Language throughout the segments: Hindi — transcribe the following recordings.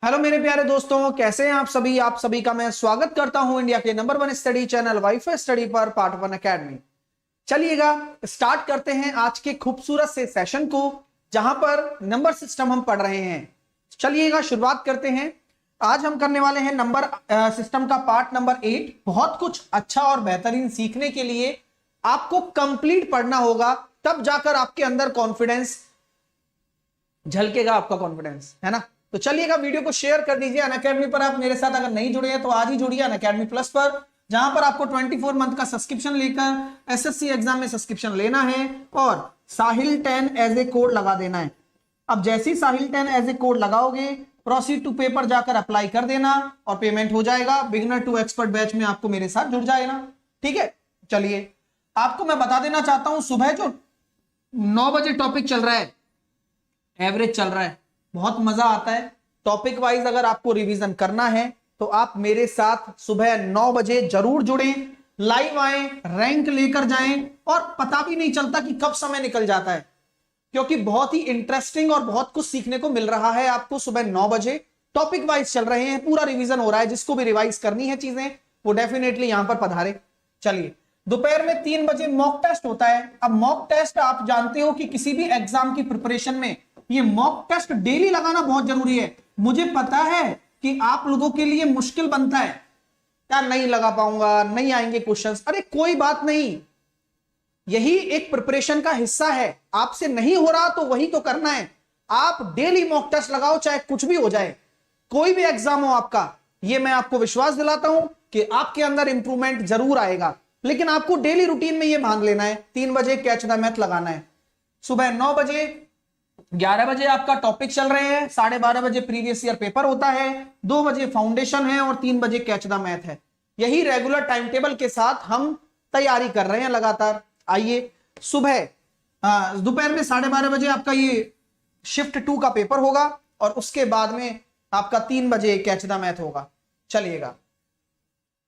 हेलो मेरे प्यारे दोस्तों, कैसे हैं आप सभी का मैं स्वागत करता हूं इंडिया के number 1 study channel wifi study पर पार्ट 1 एकेडमी। चलिएगा स्टार्ट करते हैं आज के खूबसूरत से सेशन को, जहां पर नंबर सिस्टम हम पढ़ रहे हैं। चलिएगा शुरुआत करते हैं। आज हम करने वाले हैं नंबर सिस्टम का पार्ट नंबर 8। बहुत कुछ अच्छा और बेहतरीन सीखने के लिए आपको कंप्लीट पढ़ना होगा, तब जाकर आपके अंदर कॉन्फिडेंस झलकेगा, आपका कॉन्फिडेंस है ना। तो चलिएगा वीडियो को शेयर कर दीजिए। अनअकैडमी पर आप मेरे साथ अगर नहीं जुड़े हैं तो आज ही जुड़िए अनअकैडमी प्लस पर, जहां पर आपको 24 मंथ का सब्सक्रिप्शन लेकर एसएससी एग्जाम में सब्सक्रिप्शन लेना है और साहिल 10 एज ए कोड लगा देना है। अब जैसे ही साहिल 10 एज ए कोड लगाओगे, प्रोसीड टू पे पर जाकर अप्लाई कर देना और पेमेंट हो जाएगा। बिगिनर टू एक्सपर्ट बैच में आपको मेरे साथ जुड़ जाएगा, ठीक है। चलिए आपको मैं बता देना चाहता हूं, सुबह जो 9 बजे टॉपिक चल रहा है, एवरेज चल रहा है, बहुत मजा आता है। टॉपिक वाइज अगर आपको रिवीजन करना है तो आप मेरे साथ सुबह 9 बजे जरूर जुड़ें, लाइव आए, रैंक लेकर जाएं और पता भी नहीं चलता कि कब समय निकल जाता है, क्योंकि बहुत ही इंटरेस्टिंग और बहुत कुछ सीखने को मिल रहा है आपको। सुबह 9 बजे टॉपिक वाइज चल रहे हैं, पूरा रिवीजन हो रहा है। जिसको भी रिवाइज करनी है चीजें वो डेफिनेटली यहां पर पधारे। चलिए दोपहर में 3 बजे मॉक टेस्ट होता है। अब मॉक टेस्ट आप जानते हो कि किसी भी एग्जाम की प्रिपरेशन में ये मॉक टेस्ट डेली लगाना बहुत जरूरी है। मुझे पता है कि आप लोगों के लिए मुश्किल बनता है, यार नहीं लगा पाऊंगा, नहीं आएंगे क्वेश्चंस। अरे कोई बात नहीं, यही एक प्रिपरेशन का हिस्सा है। आपसे नहीं हो रहा तो वही तो करना है। आप डेली मॉक टेस्ट लगाओ, चाहे कुछ भी हो जाए, कोई भी एग्जाम हो आपका। ये मैं आपको विश्वास दिलाता हूं कि आपके अंदर इंप्रूवमेंट जरूर आएगा, लेकिन आपको डेली रूटीन में ये मान लेना है। 3 बजे कैच द मैथ लगाना है। सुबह 9 बजे 11 बजे आपका टॉपिक चल रहे हैं, 12:30 बजे प्रीवियस ईयर पेपर होता है, 2 बजे फाउंडेशन है और 3 बजे कैच द मैथ है। यही रेगुलर टाइम टेबल के साथ हम तैयारी कर रहे हैं लगातार। आइए सुबह दोपहर में 12:30 बजे आपका ये शिफ्ट 2 का पेपर होगा और उसके बाद में आपका 3 बजे कैच द मैथ होगा। चलिएगा,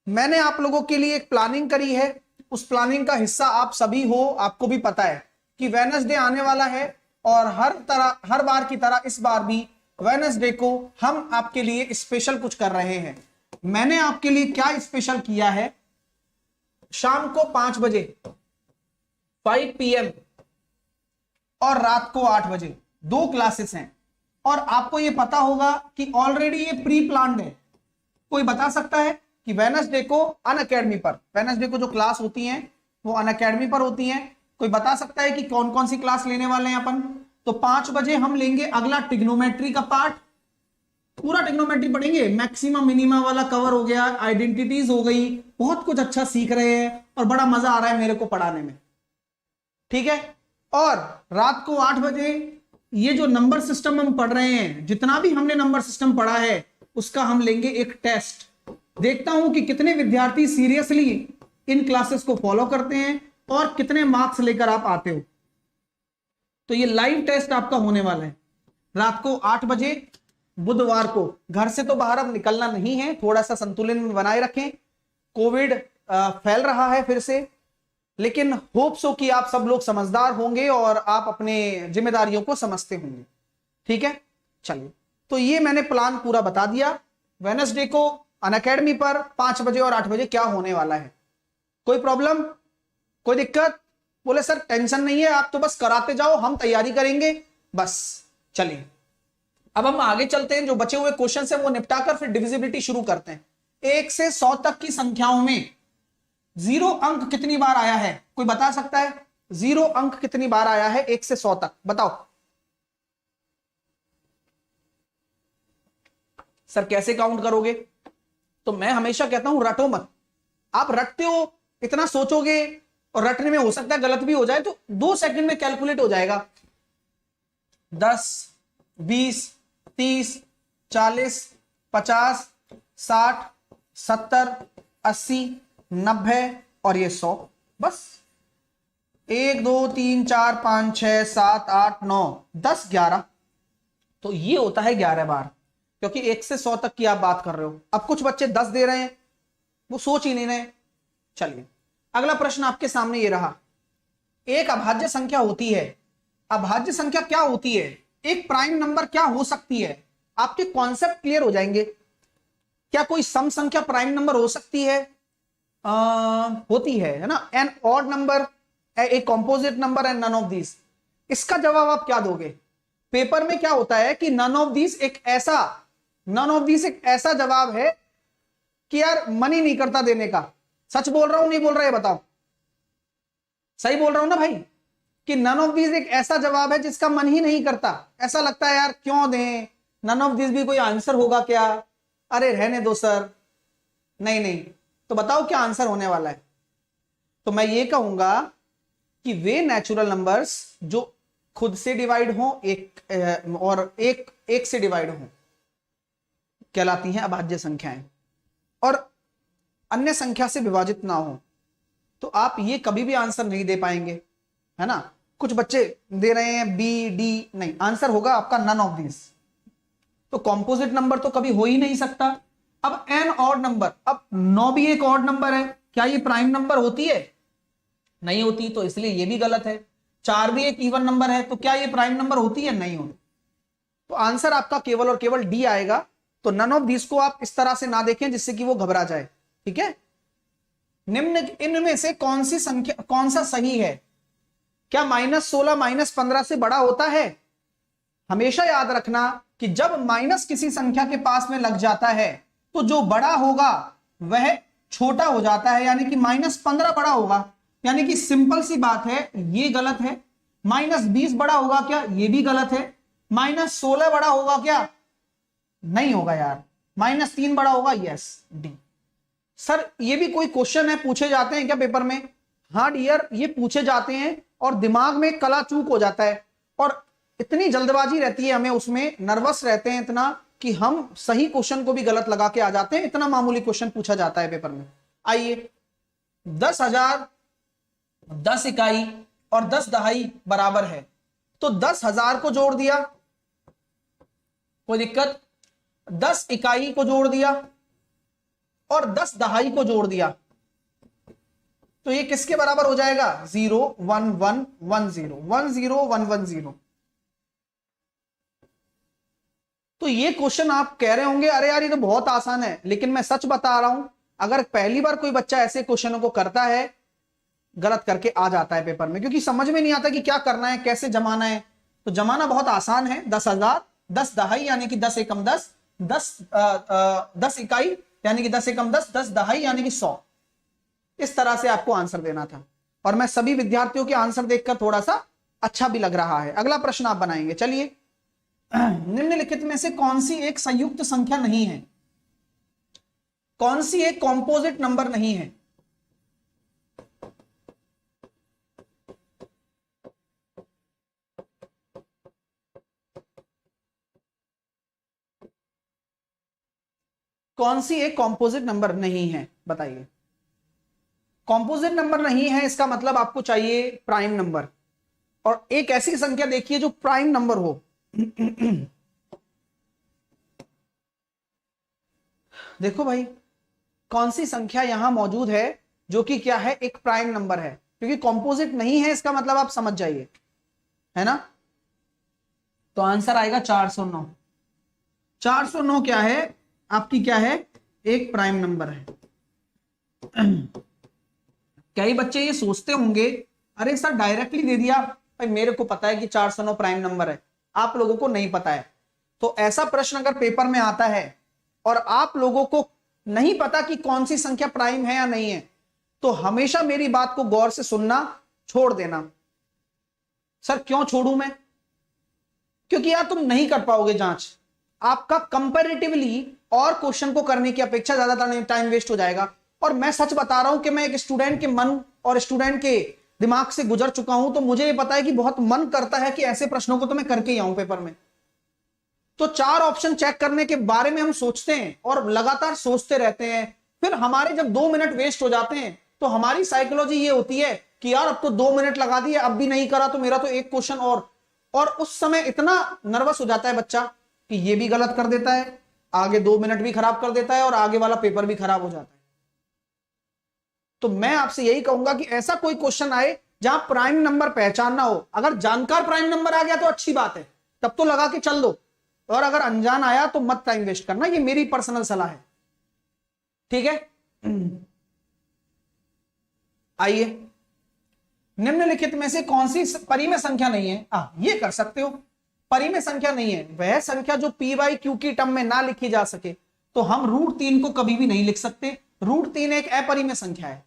मैंने आप लोगों के लिए एक प्लानिंग करी है। उस प्लानिंग का हिस्सा आप सभी हो। आपको भी पता है कि वेडनेसडे आने वाला है और हर बार की तरह इस बार भी वेडनेसडे को हम आपके लिए स्पेशल कुछ कर रहे हैं। मैंने आपके लिए क्या स्पेशल किया है, शाम को 5 बजे 5 PM और रात को 8 बजे 2 क्लासेस हैं। और आपको यह पता होगा कि ऑलरेडी ये प्री प्लान्ड है। कोई बता सकता है कि वेडनेसडे को अनअकैडमी पर, वेडनेसडे को जो क्लास होती हैं वो अनअकैडमी पर होती हैं। कोई बता सकता है कि कौन कौन सी क्लास लेने वाले हैं अपन? तो 5 बजे हम लेंगे अगला ट्रिग्नोमेट्री का पार्ट। पूरा ट्रिग्नोमेट्री पढ़ेंगे, मैक्सिमम मिनिमा वाला कवर हो गया, आइडेंटिटीज हो गई, बहुत कुछ अच्छा सीख रहे हैं और बड़ा मजा आ रहा है मेरे को पढ़ाने में, ठीक है। और रात को 8 बजे ये जो नंबर सिस्टम हम पढ़ रहे हैं, जितना भी हमने नंबर सिस्टम पढ़ा है उसका हम लेंगे एक टेस्ट। देखता हूं कि कितने विद्यार्थी सीरियसली इन क्लासेस को फॉलो करते हैं और कितने मार्क्स लेकर आप आते हो। तो ये लाइव टेस्ट आपका होने वाला है रात को 8 बजे बुधवार को। घर से तो बाहर अब निकलना नहीं है, थोड़ा सा संतुलन बनाए रखें। कोविड फैल रहा है फिर से, लेकिन होप सो कि आप सब लोग समझदार होंगे और आप अपने जिम्मेदारियों को समझते होंगे, ठीक है। चलिए, तो ये मैंने प्लान पूरा बता दिया। वेडनेसडे को अनअकैडमी पर 5 बजे और 8 बजे क्या होने वाला है। कोई प्रॉब्लम, कोई दिक्कत? बोले सर टेंशन नहीं है, आप तो बस कराते जाओ, हम तैयारी करेंगे बस। चलिए अब हम आगे चलते हैं। जो बचे हुए क्वेश्चन है वो निपटाकर फिर डिविजिबिलिटी शुरू करते हैं। 1 से 100 तक की संख्याओं में 0 अंक कितनी बार आया है? कोई बता सकता है 0 अंक कितनी बार आया है 1 से 100 तक? बताओ सर, कैसे काउंट करोगे? तो मैं हमेशा कहता हूं रटो मत। आप रटते हो, इतना सोचोगे और रटने में हो सकता है गलत भी हो जाए, तो 2 सेकंड में कैलकुलेट हो जाएगा। 10, 20, 30, 40, 50, 60, 70, 80, 90 और ये 100। बस 1 2 3 4 5 6 7 8 9 10 11। तो ये होता है 11 बार, क्योंकि 1 से 100 तक की आप बात कर रहे हो। अब कुछ बच्चे 10 दे रहे हैं, वो सोच ही नहीं रहे। चलिए अगला प्रश्न आपके सामने ये रहा। एक अभाज्य संख्या होती है। अभाज्य संख्या क्या होती है? एक प्राइम नंबर क्या हो सकती है? आपके कॉन्सेप्ट क्लियर हो जाएंगे। क्या कोई सम संख्या प्राइम नंबर हो सकती है? होती है ना। An odd number, a composite number and none of these. इसका जवाब आप क्या दोगे? पेपर में क्या होता है कि नन ऑफ दीज एक ऐसा जवाब है कि यार मन ही नहीं करता देने का। सच बोल रहा हूं नहीं बोल रहा है बताओ? सही बोल रहा हूं ना भाई कि नन ऑफ दीज एक ऐसा जवाब है जिसका मन ही नहीं करता। ऐसा लगता है यार क्यों दें, नन ऑफ दीज भी कोई आंसर होगा क्या, अरे रहने दो सर। नहीं नहीं, तो बताओ क्या आंसर होने वाला है? तो मैं ये कहूंगा कि वे नेचुरल नंबर्स जो खुद से डिवाइड हो और एक से डिवाइड हो कहलाती हैं अभाज्य संख्याएं, और अन्य संख्या से विभाजित ना हो। तो आप ये कभी भी आंसर नहीं दे पाएंगे, है ना। कुछ बच्चे दे रहे हैं बी डी, नहीं, आंसर होगा आपका नन ऑफ दिस। तो कॉम्पोजिट नंबर तो कभी हो ही नहीं सकता। अब एन ऑड नंबर, अब 9 भी एक ऑड नंबर है, क्या ये प्राइम नंबर होती है? नहीं होती, तो इसलिए ये भी गलत है। 4 भी एक इवन नंबर है, तो क्या ये प्राइम नंबर होती है? नहीं होती। तो आंसर आपका केवल और केवल डी आएगा। तो नन ऑफ दिस को आप इस तरह से ना देखें जिससे कि वो घबरा जाए, ठीक है। निम्न इनमें से कौन सी संख्या, कौन सा सही है? क्या -16 -15 से बड़ा होता है? हमेशा याद रखना कि जब माइनस किसी संख्या के पास में लग जाता है तो जो बड़ा होगा वह छोटा हो जाता है, यानी कि -15 बड़ा होगा। यानी कि सिंपल सी बात है, ये गलत है। -20 बड़ा होगा क्या? ये भी गलत है। -16 बड़ा होगा क्या? नहीं होगा यार। -3 बड़ा होगा, यस, डी। सर ये भी कोई क्वेश्चन है, पूछे जाते हैं क्या पेपर में? हाँ डियर, ये पूछे जाते हैं और दिमाग में कला चूक हो जाता है और इतनी जल्दबाजी रहती है हमें, उसमें नर्वस रहते हैं इतना कि हम सही क्वेश्चन को भी गलत लगा के आ जाते हैं। इतना मामूली क्वेश्चन पूछा जाता है पेपर में। आइए, 10,000 10 इकाई और 10 दहाई बराबर है, तो 10,000 को जोड़ दिया, कोई दिक्कत? 10 इकाई को जोड़ दिया और 10 दहाई को जोड़ दिया, तो ये किसके बराबर हो जाएगा? 0 1 1 1 0 1 0 1 1 0। तो ये क्वेश्चन आप कह रहे होंगे अरे यार ये तो बहुत आसान है, लेकिन मैं सच बता रहा हूं, अगर पहली बार कोई बच्चा ऐसे क्वेश्चनों को करता है, गलत करके आ जाता है पेपर में, क्योंकि समझ में नहीं आता कि क्या करना है, कैसे जमाना है। तो जमाना बहुत आसान है। 10,000 10 दहाई यानी कि 10 एकम 10, 10 इकाई यानी कि 10 एकम 10, 10 दहाई यानी कि 100। इस तरह से आपको आंसर देना था और मैं सभी विद्यार्थियों के आंसर देखकर थोड़ा सा अच्छा भी लग रहा है। अगला प्रश्न आप बनाएंगे। चलिए, निम्नलिखित में से कौन सी एक संयुक्त संख्या नहीं है? कौन सी एक कॉम्पोजिट नंबर नहीं है? कौन सी एक कॉम्पोजिट नंबर नहीं है? बताइए। कॉम्पोजिट नंबर नहीं है इसका मतलब आपको चाहिए प्राइम नंबर, और एक ऐसी संख्या देखिए जो प्राइम नंबर हो। देखो भाई, कौन सी संख्या यहां मौजूद है जो कि क्या है, एक प्राइम नंबर है, क्योंकि कॉम्पोजिट नहीं है इसका मतलब आप समझ जाइए, है ना। तो आंसर आएगा 409। 409 क्या है आपकी? क्या है? एक प्राइम नंबर है। कई बच्चे ये सोचते होंगे अरे सर डायरेक्टली दे दिया। भाई मेरे को पता है कि 409 प्राइम नंबर है, आप लोगों को नहीं पता है। तो ऐसा प्रश्न अगर पेपर में आता है और आप लोगों को नहीं पता कि कौन सी संख्या प्राइम है या नहीं है, तो हमेशा मेरी बात को गौर से सुनना, छोड़ देना। सर क्यों छोड़ूं मैं? क्योंकि यार तुम नहीं कर पाओगे जांच। आपका कंपैरेटिवली और क्वेश्चन को करने की अपेक्षा ज्यादा टाइम वेस्ट हो जाएगा। और मैं सच बता रहा हूं कि मैं एक स्टूडेंट के मन और स्टूडेंट के दिमाग से गुजर चुका हूं, तो मुझे ये पता है कि बहुत मन करता है कि ऐसे प्रश्नों को तो मैं करके ही आऊं पेपर में। तो 4 ऑप्शन चेक करने के बारे में हम सोचते हैं और लगातार सोचते रहते हैं, फिर हमारे जब 2 मिनट वेस्ट हो जाते हैं तो हमारी साइकोलॉजी ये होती है कि यार अब तो 2 मिनट लगा दिए, अब भी नहीं करा तो मेरा तो एक क्वेश्चन और उस समय इतना नर्वस हो जाता है बच्चा कि ये भी गलत कर देता है, आगे 2 मिनट भी खराब कर देता है और आगे वाला पेपर भी खराब हो जाता है। तो मैं आपसे यही कहूंगा कि ऐसा कोई क्वेश्चन आए जहां प्राइम नंबर पहचानना हो। अगर जानकार प्राइम नंबर आ गया तो अच्छी बात है, तब तो लगा के चल दो, और अगर अनजान आया तो मत टाइम वेस्ट करना, ये मेरी पर्सनल सलाह है, ठीक है। आइए, निम्नलिखित में से कौन सी परिमेय संख्या नहीं है? ये कर सकते हो, परिमेय संख्या नहीं है वह संख्या जो पी बाई क्यू की टर्म में ना लिखी जा सके। तो हम √3 को कभी भी नहीं लिख सकते, √3 एक अपरिमेय संख्या है।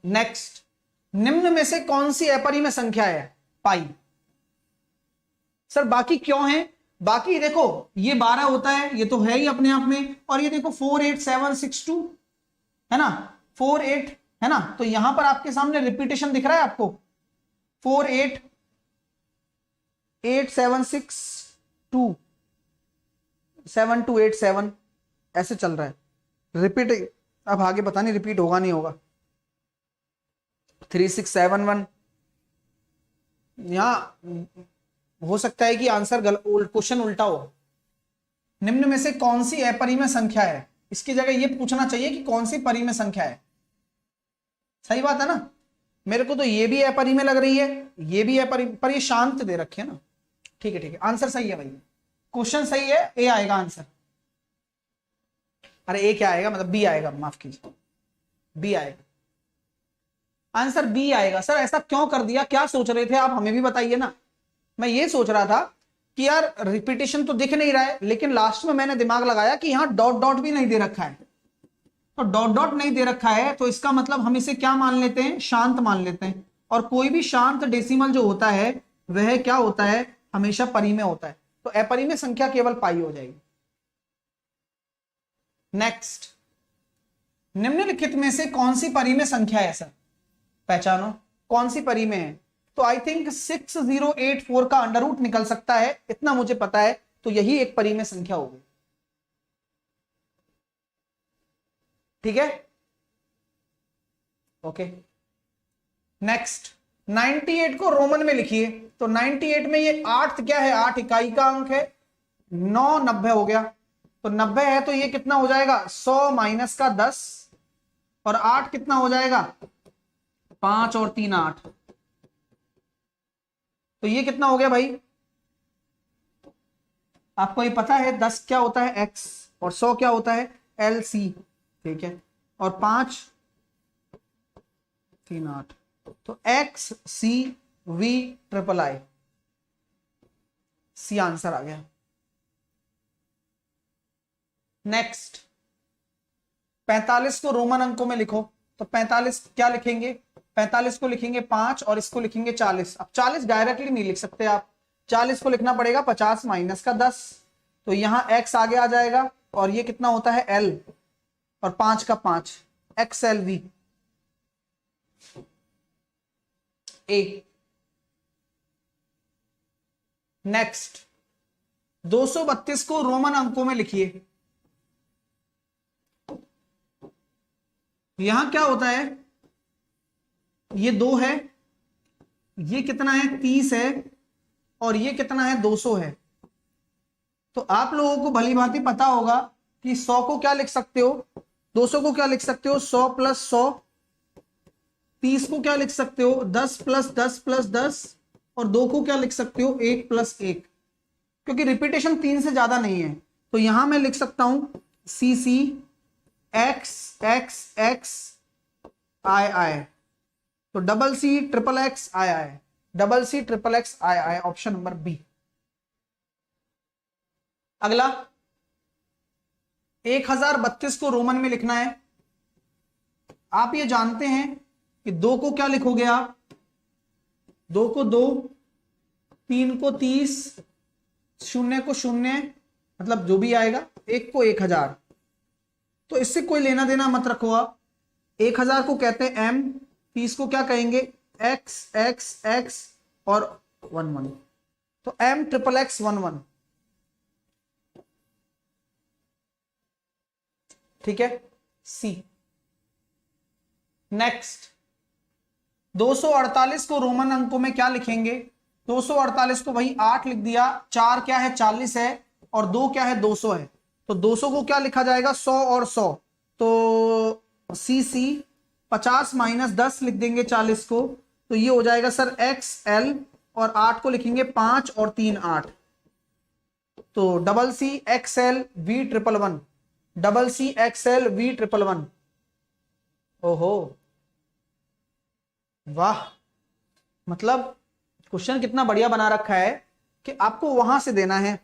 नेक्स्ट, निम्न में से कौन सी अपरिमेय संख्या है? पाई। सर बाकी क्यों है? बाकी देखो, ये 12 होता है, ये तो है ही अपने आप में, और ये देखो 48762 है ना, 48 है ना, तो यहां पर आपके सामने रिपीटेशन दिख रहा है आपको, 48876 7287 ऐसे चल रहा है, रिपीट। अब आगे पता नहीं रिपीट होगा नहीं होगा। 3671, यहां हो सकता है कि आंसर क्वेश्चन उल्टा हो। निम्न में से कौन सी अपरिमेय संख्या है? इसकी जगह ये पूछना चाहिए कि कौन सी परिमेय संख्या है। सही बात है ना, मेरे को तो ये भी अपरिमेय लग रही है, ये भी अपरिमेय, पर ये शांत दे रखे है ना। ठीक है ठीक है, आंसर सही है भाई, क्वेश्चन सही है, ए आएगा आंसर। अरे ए क्या आएगा, मतलब बी आएगा, माफ कीजिए, बी आएगा आंसर, बी आएगा। सर ऐसा क्यों कर दिया, क्या सोच रहे थे आप, हमें भी बताइए ना। मैं ये सोच रहा था कि यार रिपीटेशन तो दिख नहीं रहा है, लेकिन लास्ट में मैंने दिमाग लगाया कि यहां डॉट डॉट भी नहीं दे रखा है, तो डॉट डॉट नहीं दे रखा है तो इसका मतलब हम इसे क्या मान लेते हैं, शांत मान लेते हैं। और कोई भी शांत डेसिमल जो होता है वह क्या होता है, हमेशा परिमेय होता है, तो अपरिमेय संख्या केवल पाई हो जाएगी। नेक्स्ट, निम्नलिखित में से कौन सी परिमेय संख्या है? सर पहचानो कौन सी परिमेय है। तो आई थिंक 6084 का अंडर रूट निकल सकता है, इतना मुझे पता है, तो यही एक परिमेय संख्या होगी, ठीक है। ओके, नेक्स्ट, 98 को रोमन में लिखिए। तो 98 में ये 8 क्या है, 8 इकाई का अंक है, 9 90 हो गया, तो 90 है तो ये कितना हो जाएगा, 100 माइनस का 10, और 8 कितना हो जाएगा, 5 और 3 8, तो ये कितना हो गया भाई, आपको ये पता है 10 क्या होता है x, और 100 क्या होता है LC, ठीक है, और 5 3 8, तो XCV सी आंसर आ गया। नेक्स्ट, 45 को रोमन अंकों में लिखो। तो 45 क्या लिखेंगे, 45 को लिखेंगे 5 और इसको लिखेंगे 40। अब 40 डायरेक्टली नहीं लिख सकते आप, 40 को लिखना पड़ेगा 50 माइनस का 10, तो यहां x आगे आ जाएगा, और ये कितना होता है L, और 5 का 5 XLV A। नेक्स्ट, 232 को रोमन अंकों में लिखिए। यहां क्या होता है, ये 2 है, ये कितना है 30 है, और ये कितना है 200 है। तो आप लोगों को भली भांति पता होगा कि 100 को क्या लिख सकते हो, 200 को क्या लिख सकते हो, 100 प्लस 100, 30 को क्या लिख सकते हो, 10 प्लस 10 प्लस 10, और 2 को क्या लिख सकते हो, 1 प्लस 1, क्योंकि रिपीटेशन 3 से ज्यादा नहीं है, तो यहां मैं लिख सकता हूं CC X X X I I, तो double C triple X I I, double C triple X I I, option number B. अगला, 1032 को रोमन में लिखना है। आप ये जानते हैं कि 2 को क्या लिखोगे आप, 2 को 2, 3 को 30, 0 को 0, मतलब जो भी आएगा, 1 को 1000, तो इससे कोई लेना देना मत रखो आप। 1000 को कहते हैं M, 30 को क्या कहेंगे X X X और 11, तो M ट्रिपल X 11, ठीक है, C। नेक्स्ट, 248 को रोमन अंकों में क्या लिखेंगे। 248 को भाई 8 लिख दिया, 4 क्या है 40 है, और 2 क्या है 200 है, तो 200 को क्या लिखा जाएगा 100 और 100, तो CC 50 माइनस 10 लिख देंगे 40 को, तो ये हो जाएगा सर XL और 8 को लिखेंगे 5 और 3 8, तो CCXLV111, CCXLV111। ओहो वाह, मतलब क्वेश्चन कितना बढ़िया बना रखा है कि आपको वहां से देना है।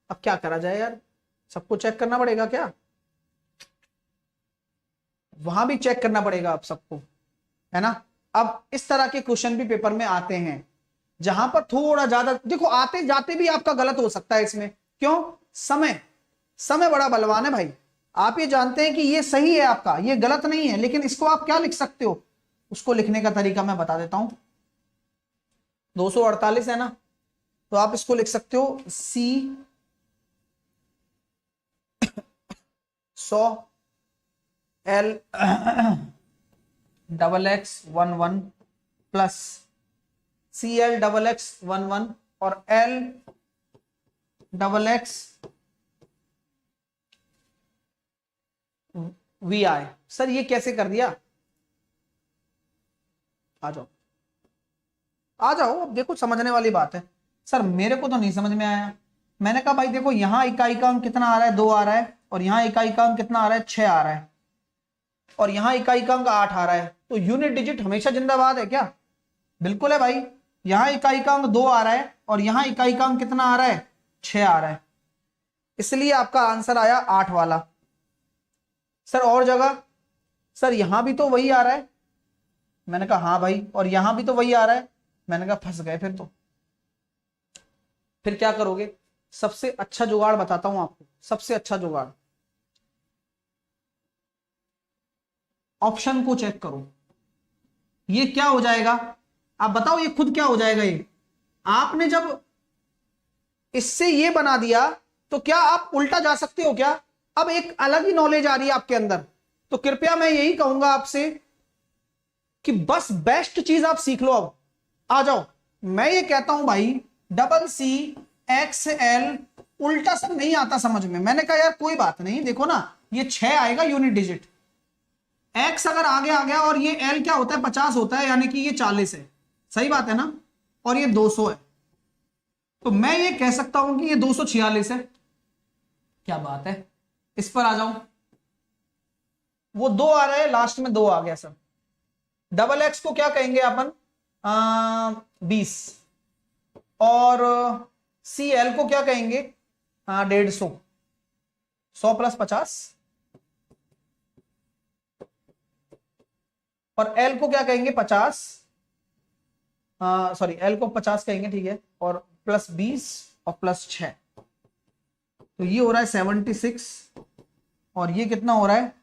अब क्या करा जाए यार, सबको चेक करना पड़ेगा क्या? वहां भी चेक करना पड़ेगा आप सबको, है ना। अब इस तरह के क्वेश्चन भी पेपर में आते हैं जहां पर थोड़ा ज्यादा, देखो आते जाते भी आपका गलत हो सकता है इसमें। क्यों? समय समय बड़ा बलवान है भाई। आप ये जानते हैं कि ये सही है आपका, ये गलत नहीं है, लेकिन इसको आप क्या लिख सकते हो, उसको लिखने का तरीका मैं बता देता हूं। 248 है ना, तो आप इसको लिख सकते हो CL XX11 प्लस CLXX11 और LXXVI। सर ये कैसे कर दिया? आ जाओ आ जाओ, अब देखो समझने वाली बात है। सर मेरे को तो नहीं समझ में आया। मैंने कहा भाई देखो, यहां इकाई का अंक कितना आ रहा है, 2 आ रहा है, और यहां इकाई का अंक कितना आ रहा है, 6 आ रहा है, और यहां इकाई का अंक 8 आ रहा है, तो यूनिट डिजिट हमेशा जिंदाबाद है क्या? बिल्कुल है भाई। यहां इकाई का अंक 2 आ रहा है और यहां इकाई का अंक कितना आ रहा है, 6 आ रहा है, इसलिए आपका आंसर आया 8 वाला। सर और जगह? सर यहां भी तो वही आ रहा है। मैंने कहा हाँ भाई, और यहां भी तो वही आ रहा है। मैंने कहा फंस गए फिर तो। फिर क्या करोगे? सबसे अच्छा जुगाड़ बताता हूं आपको, सबसे अच्छा जुगाड़, ऑप्शन को चेक करो। ये क्या हो जाएगा, आप बताओ, ये खुद क्या हो जाएगा? ये आपने जब इससे ये बना दिया तो क्या आप उल्टा जा सकते हो क्या? अब एक अलग ही नॉलेज आ रही है आपके अंदर। तो कृपया मैं यही कहूंगा आपसे कि बस बेस्ट चीज आप सीख लो। अब आ जाओ, मैं ये कहता हूं भाई, CCXL उल्टा सब नहीं आता समझ में। मैंने कहा यार कोई बात नहीं, देखो ना ये 6 आएगा यूनिट डिजिट, X अगर आगे आ गया, और ये L क्या होता है, 50 होता है, यानी कि ये 40 है, सही बात है ना, और ये 200 है, तो मैं ये कह सकता हूं कि ये 246 है। क्या बात है, इस पर आ जाऊं। वो 2 आ रहा है, लास्ट में 2 आ गया सर। XX को क्या कहेंगे अपन, 20, और CL को क्या कहेंगे, 150, 100 + 50, और L को क्या कहेंगे, 50, सॉरी L को 50 कहेंगे, ठीक है, और +20 और +6, तो ये हो रहा है 76, और ये कितना हो रहा है,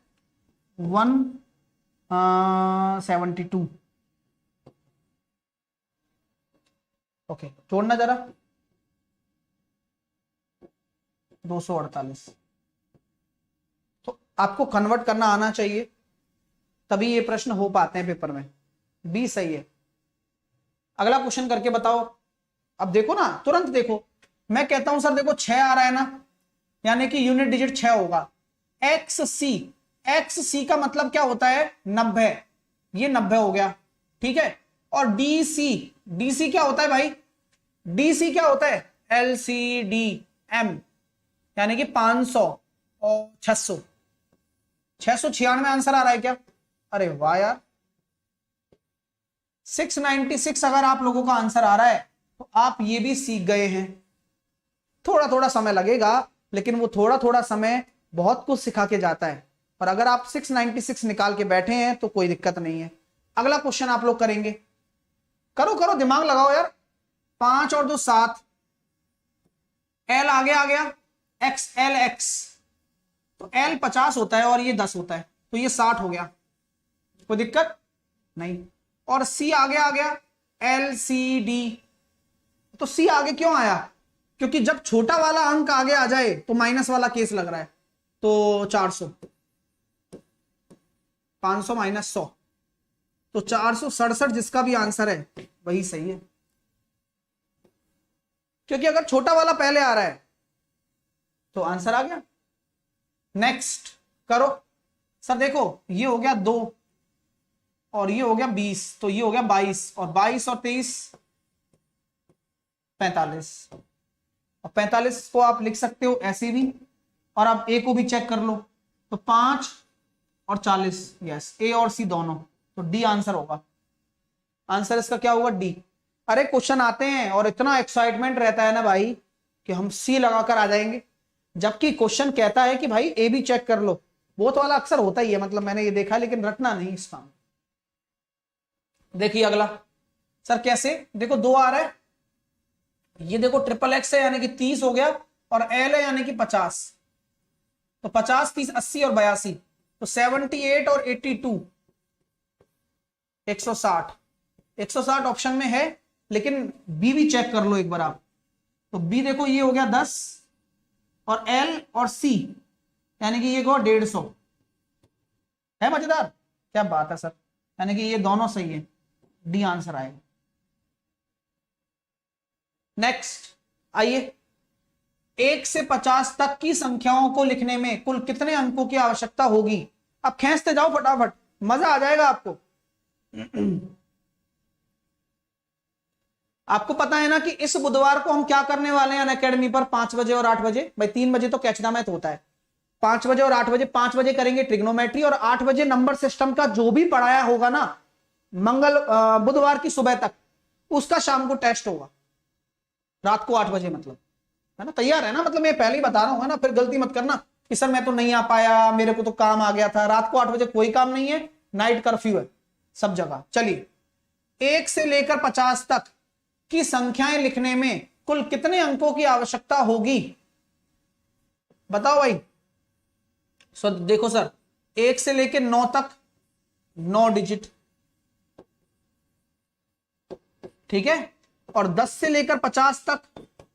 172। ओके, जोड़ना जरा, 248। तो आपको कन्वर्ट करना आना चाहिए, तभी ये प्रश्न हो पाते हैं पेपर में। बी सही है। अगला क्वेश्चन करके बताओ। अब देखो ना, तुरंत देखो, मैं कहता हूं सर देखो 6 आ रहा है ना, यानी कि यूनिट डिजिट 6 होगा। XC का मतलब क्या होता है, 90, ये 90 हो गया, ठीक है। और DC क्या होता है भाई, DC क्या होता है, LCDM, यानी कि 500 और 600, 696 आंसर आ रहा है क्या? अरे वाह यार, 696 अगर आप लोगों का आंसर आ रहा है तो आप ये भी सीख गए हैं। थोड़ा थोड़ा समय लगेगा, लेकिन वो थोड़ा थोड़ा समय बहुत कुछ सिखा के जाता है। और अगर आप 696 निकाल के बैठे हैं तो कोई दिक्कत नहीं है। अगला क्वेश्चन आप लोग करेंगे, करो करो, दिमाग लगाओ यार। 5 और 2 7, L आगे आ गया, XLX, तो L 50 होता है और ये 10 होता है, तो ये 60 हो गया, कोई दिक्कत नहीं। और C आगे आ गया, LCD, तो C आगे क्यों आया, क्योंकि जब छोटा वाला अंक आगे आ जाए तो माइनस वाला केस लग रहा है, तो 400, 500 - 100, तो 467 जिसका भी आंसर है वही सही है, क्योंकि अगर छोटा वाला पहले आ रहा है तो आंसर आ गया। नेक्स्ट करो सर, देखो ये हो गया 2 और ये हो गया 20, तो ये हो गया 22, और 22 और 23 45। और 45 को आप लिख सकते हो ऐसे भी, और आप ए को भी चेक कर लो, तो 5 और 40, यस, ए और सी दोनों, तो डी आंसर होगा। आंसर इसका क्या होगा? डी। अरे क्वेश्चन आते हैं और इतना एक्साइटमेंट रहता है ना भाई कि हम सी लगाकर आ जाएंगे, जबकि क्वेश्चन कहता है कि भाई ए भी चेक कर लो। वो तो वाला अक्सर होता ही है, मतलब मैंने ये देखा, लेकिन रटना नहीं इस काम। देखिए अगला, सर कैसे? देखो 2 आ रहा है, ये देखो ट्रिपल एक्स है यानी कि 30 हो गया, और एल है यानी कि 50, तो 50 30 80 और 82, तो 78 और 82 160। 160 ऑप्शन में है, लेकिन बी भी चेक कर लो एक बार आप, तो बी देखो ये हो गया 10, और एल और सी यानी कि ये को 150 है। मजेदार, क्या बात है सर, यानी कि ये दोनों सही है, डी आंसर आएगा। नेक्स्ट आइए, 1 से 50 तक की संख्याओं को लिखने में कुल कितने अंकों की आवश्यकता होगी? अब खींचते जाओ फटाफट, मजा आ जाएगा आपको। आपको पता है ना कि इस बुधवार को हम क्या करने वाले हैं अनअकैडमी पर, 5 बजे और 8 बजे। भाई 3 बजे तो कैच द मैथ होता है, 5 बजे और 8 बजे। 5 बजे करेंगे ट्रिग्नोमेट्री, और 8 बजे नंबर सिस्टम का जो भी पढ़ाया होगा ना बुधवार की सुबह तक, उसका शाम को टेस्ट होगा, रात को 8 बजे, मतलब है ना। तैयार है ना? मतलब मैं पहले ही बता रहा हूं, है ना, फिर गलती मत करना कि सर मैं तो नहीं आ पाया, मेरे को तो काम आ गया था। रात को 8 बजे कोई काम नहीं है, नाइट कर्फ्यू है सब जगह। चलिए, 1 से लेकर 50 तक की संख्याएं लिखने में कुल कितने अंकों की आवश्यकता होगी? बताओ भाई। देखो सर, 1 से लेकर 9 तक 9 डिजिट, ठीक है, और 10 से लेकर 50 तक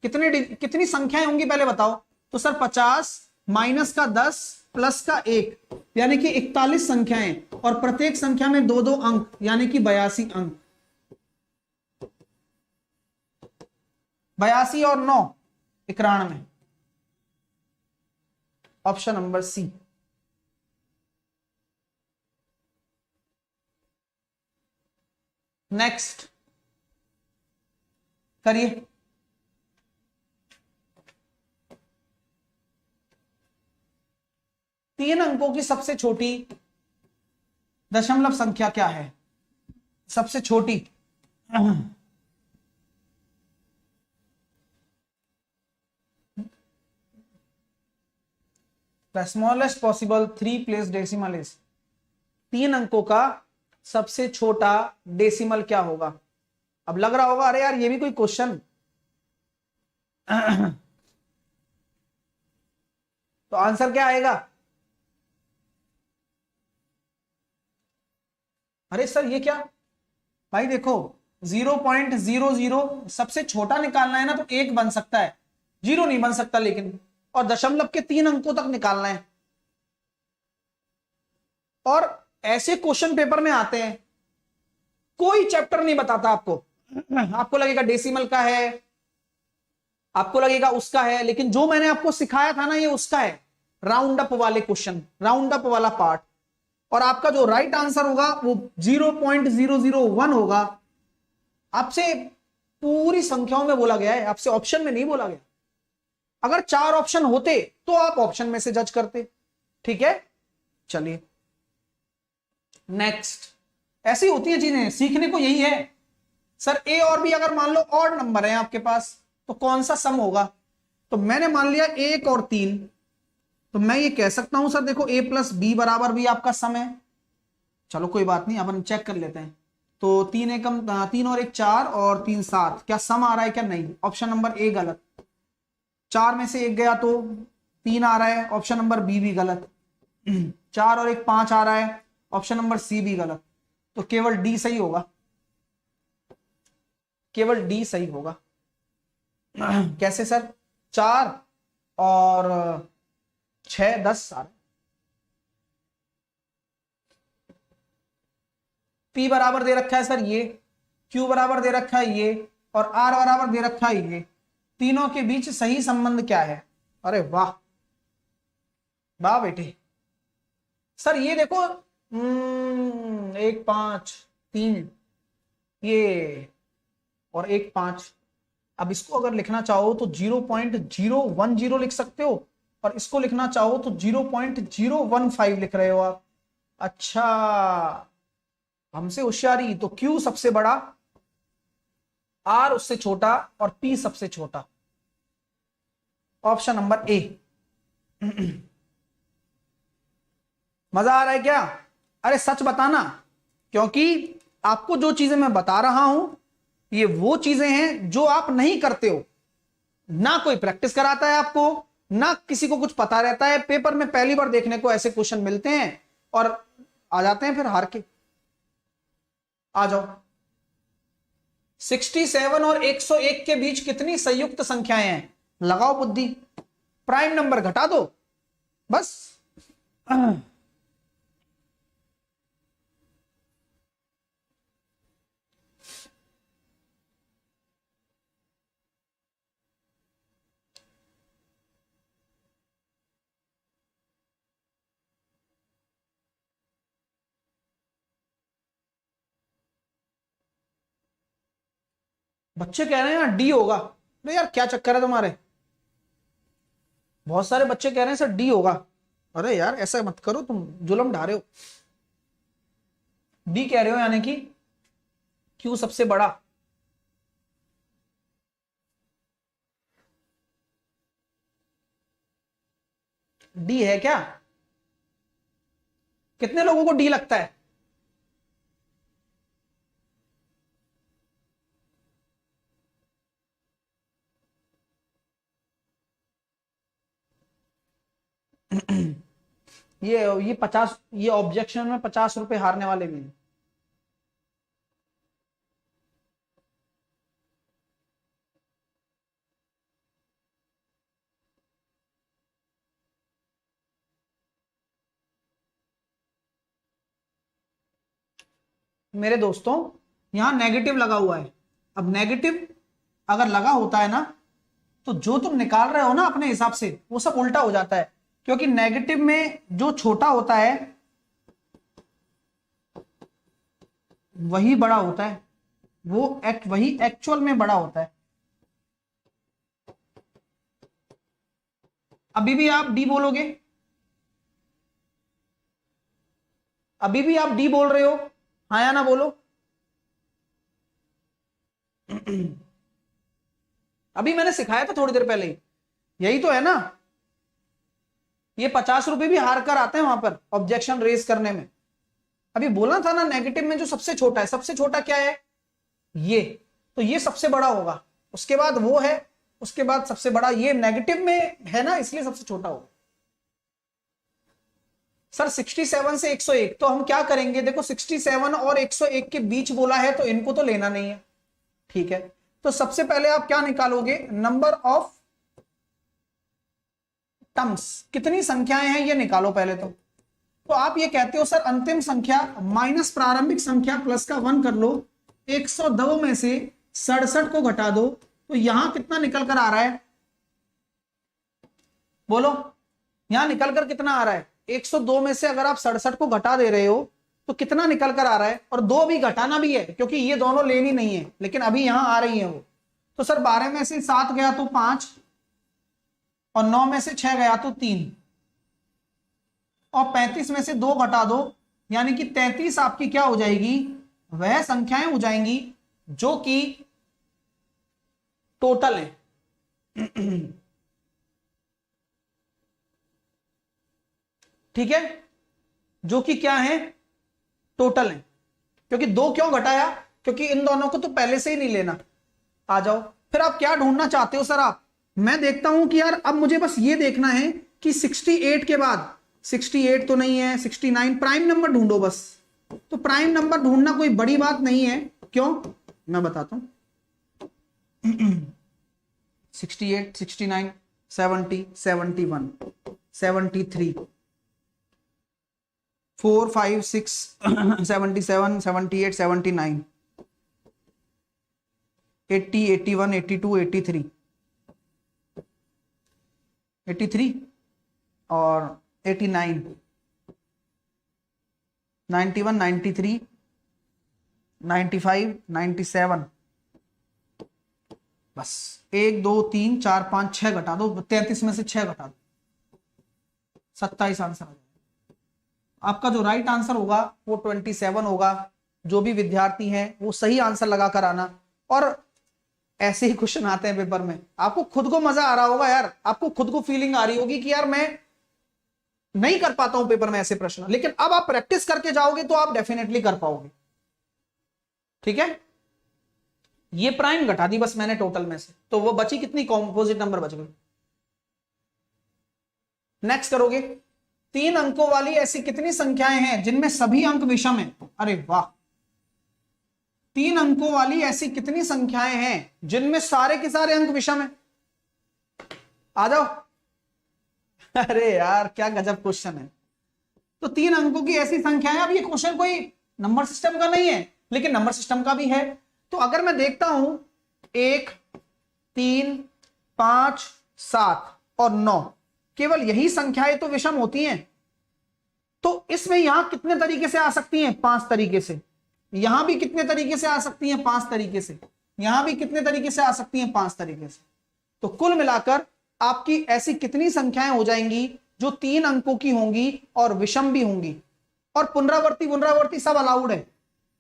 कितनी संख्याएं होंगी पहले बताओ? तो सर 50 माइनस का 10 प्लस का 1 यानी कि 41 संख्याएं, और प्रत्येक संख्या में 2 2 अंक यानी कि 82 अंक। 82 और 9 91, ऑप्शन नंबर सी। नेक्स्ट करिए, तीन अंकों की सबसे छोटी दशमलव संख्या क्या है? सबसे छोटी, the smallest possible 3 place decimal is, 3 अंकों का सबसे छोटा डेसिमल क्या होगा? अब लग रहा होगा अरे यार ये भी कोई क्वेश्चन। तो आंसर क्या आएगा? अरे सर ये क्या भाई, देखो 0.00 सबसे छोटा निकालना है ना, तो 1 बन सकता है, 0 नहीं बन सकता, लेकिन और दशमलव के 3 अंकों तक निकालना है। और ऐसे क्वेश्चन पेपर में आते हैं, कोई चैप्टर नहीं बताता आपको। आपको लगेगा डेसिमल का है, आपको लगेगा उसका है, लेकिन जो मैंने आपको सिखाया था ना ये उसका है, राउंड अप वाले क्वेश्चन, राउंड अप वाला पार्ट। और आपका जो राइट आंसर होगा वो 0.001 होगा। आपसे पूरी संख्याओं में बोला गया है, आपसे ऑप्शन में नहीं बोला गया। अगर 4 ऑप्शन होते तो आप ऑप्शन में से जज करते, ठीक है। चलिए नेक्स्ट, ऐसी होती है चीजें, सीखने को यही है। सर ए और बी अगर मान लो ऑड नंबर है आपके पास, तो कौन सा सम होगा? तो मैंने मान लिया 1 और 3, तो मैं ये कह सकता हूं सर देखो ए प्लस बी बराबर भी आपका सम है। चलो कोई बात नहीं, अपन चेक कर लेते हैं। तो 3 एकम 3 और 1 4 और 3 7, क्या सम आ रहा है क्या? नहीं, ऑप्शन नंबर ए गलत। 4 में से 1 गया तो 3 आ रहा है, ऑप्शन नंबर बी भी गलत। 4 और 1 5 आ रहा है, ऑप्शन नंबर सी भी गलत। तो केवल डी सही होगा, केवल डी सही होगा। कैसे सर? 4 और 6 10 आ रहा है। P बराबर दे रखा है सर ये, Q बराबर दे रखा है ये, और R बराबर दे रखा है ये। तीनों के बीच सही संबंध क्या है? अरे वाह वाह बेटे। सर ये देखो 1 5 3 ये और 1 5, अब इसको अगर लिखना चाहो तो 0.010 लिख सकते हो, और इसको लिखना चाहो तो 0.015 लिख रहे हो आप। अच्छा, हमसे होशियारी। तो Q सबसे बड़ा, R उससे छोटा, और P सबसे छोटा। Option number A. मजा आ रहा है क्या? अरे सच बताना, क्योंकि आपको जो चीजें मैं बता रहा हूं ये वो चीजें हैं जो आप नहीं करते हो। ना कोई प्रैक्टिस कराता है आपको, ना किसी को कुछ पता रहता है। पेपर में पहली बार देखने को ऐसे क्वेश्चन मिलते हैं और आ जाते हैं फिर हार के। आ जाओ। 67 और 101 के बीच कितनी संयुक्त संख्याएं हैं? लगाओ बुद्धि। प्राइम नंबर घटा दो बस। बच्चे कह रहे हैं यार डी होगा। अरे यार क्या चक्कर है तुम्हारे? बहुत सारे बच्चे कह रहे हैं सर डी होगा। अरे यार ऐसा मत करो, तुम जुल्म ढा रहे हो। डी कह रहे हो यानी कि क्यू सबसे बड़ा। डी है क्या? कितने लोगों को डी लगता है? ये 50, ये ऑब्जेक्शन में 50 रुपए हारने वाले भी हैं। मेरे दोस्तों, यहां नेगेटिव लगा हुआ है। अब नेगेटिव अगर लगा होता है ना, तो जो तुम निकाल रहे हो ना अपने हिसाब से वो सब उल्टा हो जाता है। क्योंकि नेगेटिव में जो छोटा होता है वही बड़ा होता है, वही एक्चुअल में बड़ा होता है। अभी भी आप डी बोलोगे? अभी भी आप डी बोल रहे हो? हाँ या ना बोलो। अभी मैंने सिखाया था थोड़ी देर पहले ही, यही तो है ना। ये 50 रुपए भी हार कर आते हैं वहां पर ऑब्जेक्शन रेज करने में। अभी बोलना था ना, नेगेटिव में जो सबसे छोटा है, सबसे छोटा क्या है? ये। तो ये सबसे बड़ा होगा, उसके बाद वो है, उसके बाद सबसे बड़ा। ये नेगेटिव में है ना, इसलिए सबसे छोटा होगा। सर 67 से 101, तो हम क्या करेंगे? देखो 67 और 101 के बीच बोला है तो इनको तो लेना नहीं है, ठीक है। तो सबसे पहले आप क्या निकालोगे? नंबर ऑफ टर्म्स, कितनी संख्याएं हैं ये निकालो पहले तो आप ये कहते हो सर अंतिम संख्या माइनस प्रारंभिक संख्या प्लस का 1 कर लो, 102 में से 67 को घटा दो, तो यहां कितना निकल कर आ रहा है? बोलो, यहां निकल कर कितना आ रहा है? 102 में से अगर आप 67 को घटा दे रहे हो तो कितना निकल कर आ रहा है? और 2 भी घटाना भी है क्योंकि ये दोनों लेनी नहीं है, लेकिन अभी यहां आ रही है वो। तो सर 12 में से 7 गया तो 5, और 9 में से 6 गया तो 3, और 35 में से 2 घटा दो, यानी कि 33 आपकी क्या हो जाएगी? वह संख्याएं हो जाएंगी जो कि टोटल है। ठीक है, जो कि क्या है? टोटल है। क्योंकि 2 क्यों घटाया? क्योंकि इन दोनों को तो पहले से ही नहीं लेना। आ जाओ, फिर आप क्या ढूंढना चाहते हो सर आप? मैं देखता हूं कि यार अब मुझे बस ये देखना है कि 68 के बाद, 68 तो नहीं है, 69, प्राइम नंबर ढूंढो बस। तो प्राइम नंबर ढूंढना कोई बड़ी बात नहीं है। क्यों? मैं बताता हूं। 68, 69, 70, 71, 73, 4, 5, 6, 77, 78, 79, 80, 81, 82, 83, 83 और 89, 91, 93, 95, 97, बस 1 2 3 4 5 6 घटा दो, 33 में से 6 घटा दो, 27 आंसर आ जाएगा। आपका जो राइट आंसर होगा वो 27 होगा। जो भी विद्यार्थी हैं वो सही आंसर लगा कर आना। और ऐसे ही क्वेश्चन आते हैं पेपर में, आपको खुद को मजा आ रहा होगा यार, आपको खुद को फीलिंग आ रही होगी कि यार मैं नहीं कर पाता हूं पेपर में ऐसे प्रश्न, लेकिन अब आप प्रैक्टिस करके जाओगे तो आप डेफिनेटली कर पाओगे। ठीक है, ये प्राइम घटा दी बस मैंने टोटल में से, तो वो बची कितनी, कॉम्पोजिट नंबर बच गई। नेक्स्ट करोगे, 3 अंकों वाली ऐसी कितनी संख्याएं हैं जिनमें सभी अंक विषम है। अरे वाह, 3 अंकों वाली ऐसी कितनी संख्याएं हैं जिनमें सारे के सारे अंक विषम है। आ जाओ। अरे यार क्या गजब क्वेश्चन है। तो 3 अंकों की ऐसी संख्या है। अब ये क्वेश्चन कोई नंबर सिस्टम का नहीं है, लेकिन नंबर सिस्टम का भी है। तो अगर मैं देखता हूं 1 3 5 7 और 9, केवल यही संख्याएं तो विषम होती हैं। तो इसमें यहां कितने तरीके से आ सकती हैं, 5 तरीके से। यहां भी कितने तरीके से आ सकती हैं, 5 तरीके से। यहां भी कितने तरीके से आ सकती हैं, 5 तरीके से। तो कुल मिलाकर आपकी ऐसी कितनी संख्याएं हो जाएंगी जो 3 अंकों की होंगी और विषम भी होंगी। और पुनरावर्ती सब अलाउड है,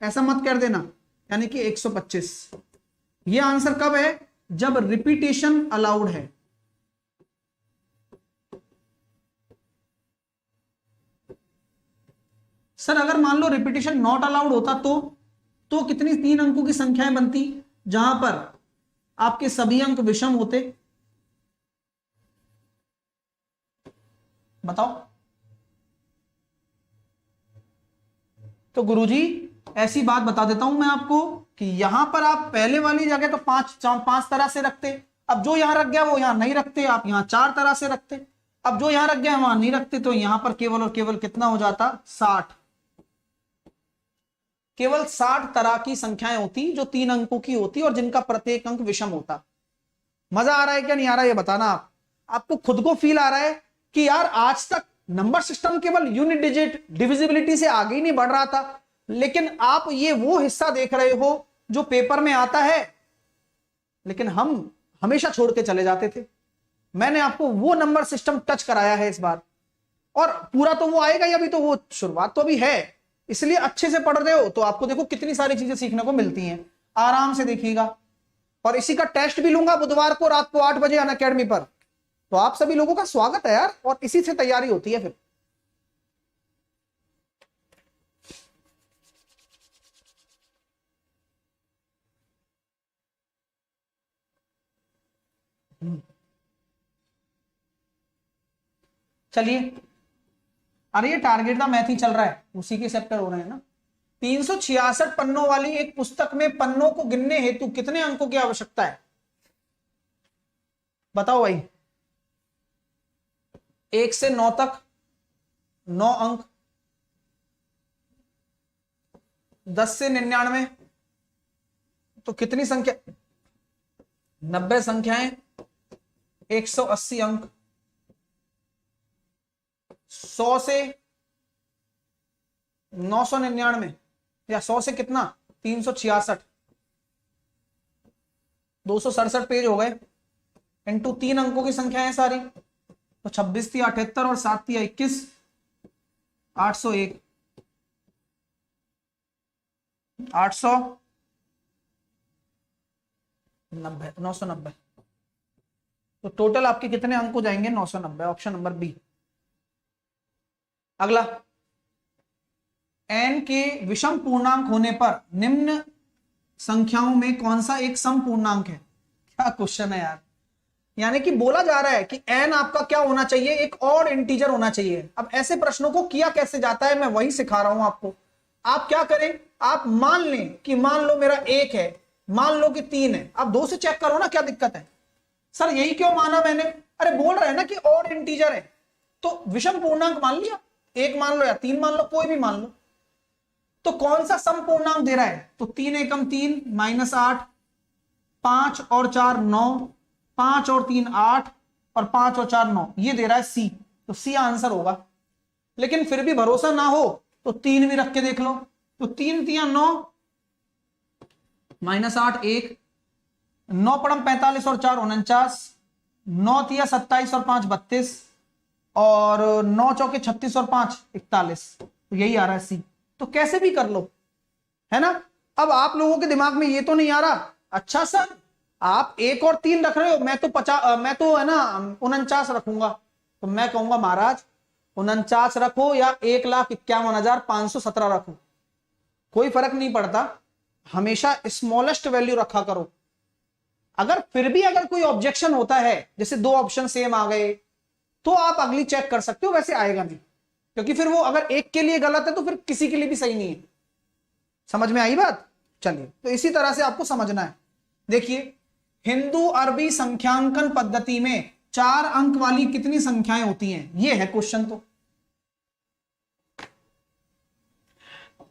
ऐसा मत कर देना। यानी कि 125। यह आंसर कब है, जब रिपीटेशन अलाउड है। सर अगर मान लो रिपीटेशन नॉट अलाउड होता तो कितनी 3 अंकों की संख्याएं बनती जहां पर आपके सभी अंक विषम होते, बताओ। तो गुरुजी ऐसी बात बता देता हूं मैं आपको कि यहां पर आप पहले वाली जगह तो 5 तरह से रखते, अब जो यहां रख गया वो यहां नहीं रखते, आप यहां 4 तरह से रखते, अब जो यहां रख गया वहां नहीं रखते, तो यहां पर केवल और केवल कितना हो जाता, 60। केवल 60 तरह की संख्याएं होती जो 3 अंकों की होती और जिनका प्रत्येक अंक विषम होता। मजा आ रहा है क्या नहीं आ रहा है, ये बताना। आपको खुद को फील आ रहा है कि यार आज तक नंबर सिस्टम केवल यूनिट डिजिट डिविजिबिलिटी से आगे ही नहीं बढ़ रहा था, लेकिन आप ये वो हिस्सा देख रहे हो जो पेपर में आता है, लेकिन हम हमेशा छोड़ के चले जाते थे। मैंने आपको वो नंबर सिस्टम टच कराया है इस बार, और पूरा तो वो आएगा ही, अभी तो वो शुरुआत तो अभी है। इसलिए अच्छे से पढ़ रहे हो तो आपको देखो कितनी सारी चीजें सीखने को मिलती हैं, आराम से देखिएगा। और इसी का टेस्ट भी लूंगा बुधवार को रात को 8 बजे अनअकैडमी पर। तो आप सभी लोगों का स्वागत है यार, और इसी से तैयारी होती है फिर। चलिए, अरे ये टारगेट द मैथ ही चल रहा है, उसी के चैप्टर हो रहे हैं ना। 366 पन्नों वाली एक पुस्तक में पन्नों को गिनने हेतु कितने अंकों की आवश्यकता है, बताओ भाई। 1 से 9 तक 9 अंक, 10 से 99 तो कितनी संख्या, 90 संख्याएं, 180 अंक। 100 से 999 या 100 से कितना, 366, 267 पेज हो गए, इंटू 3 अंकों की संख्या है सारी। तो 26 थी 78 और 7 थी 21, 801, 890, 990। तो टोटल आपके कितने अंक हो जाएंगे, 990, ऑप्शन नंबर बी। अगला, n के विषम पूर्णांक होने पर निम्न संख्याओं में कौन सा एक सम पूर्णांक है। क्या क्वेश्चन है यार, यानी कि बोला जा रहा है कि n आपका क्या होना चाहिए, एक और इंटीजर होना चाहिए। अब ऐसे प्रश्नों को किया कैसे जाता है मैं वही सिखा रहा हूं आपको। आप क्या करें, आप मान लें कि मान लो मेरा 1 है, मान लो कि 3 है, आप 2 से चेक करो ना, क्या दिक्कत है। सर यही क्यों माना मैंने, अरे बोल रहे हैं ना कि और इंटीजर है, तो विषम पूर्णांक मान लिया, 1 मान लो या 3 मान लो, कोई भी मान लो। तो कौन सा सम पूर्णांक दे रहा है, तो 3 एकम 3 -8, 5 और 4 9, 5 और 3 8 और 5 और 4 9, ये दे रहा है सी। तो सी आंसर होगा। लेकिन फिर भी भरोसा ना हो तो 3 भी रख के देख लो। तो 3 3 9, -8 1, 9 पड़म 45 और 4 49, 9 तिया 27 और 5 32, और 9 चौके 36 और 5 41। तो यही आ रहा है सी। तो कैसे भी कर लो, है ना। अब आप लोगों के दिमाग में ये तो नहीं आ रहा, अच्छा सर आप 1 और 3 रख रहे हो, मैं तो 50, मैं तो है ना 49 रखूंगा। तो मैं कहूंगा महाराज 49 रखो या 1,51,517 रखो, कोई फर्क नहीं पड़ता, हमेशा स्मॉलेस्ट वैल्यू रखा करो। अगर फिर भी अगर कोई ऑब्जेक्शन होता है, जैसे 2 ऑप्शन सेम आ गए, तो आप अगली चेक कर सकते हो, वैसे आएगा नहीं, क्योंकि फिर वो अगर एक के लिए गलत है तो फिर किसी के लिए भी सही नहीं है। समझ में आई बात। चलिए, तो इसी तरह से आपको समझना है। देखिए, हिंदू अरबी संख्यांकन पद्धति में 4 अंक वाली कितनी संख्याएं होती हैं, ये है क्वेश्चन। तो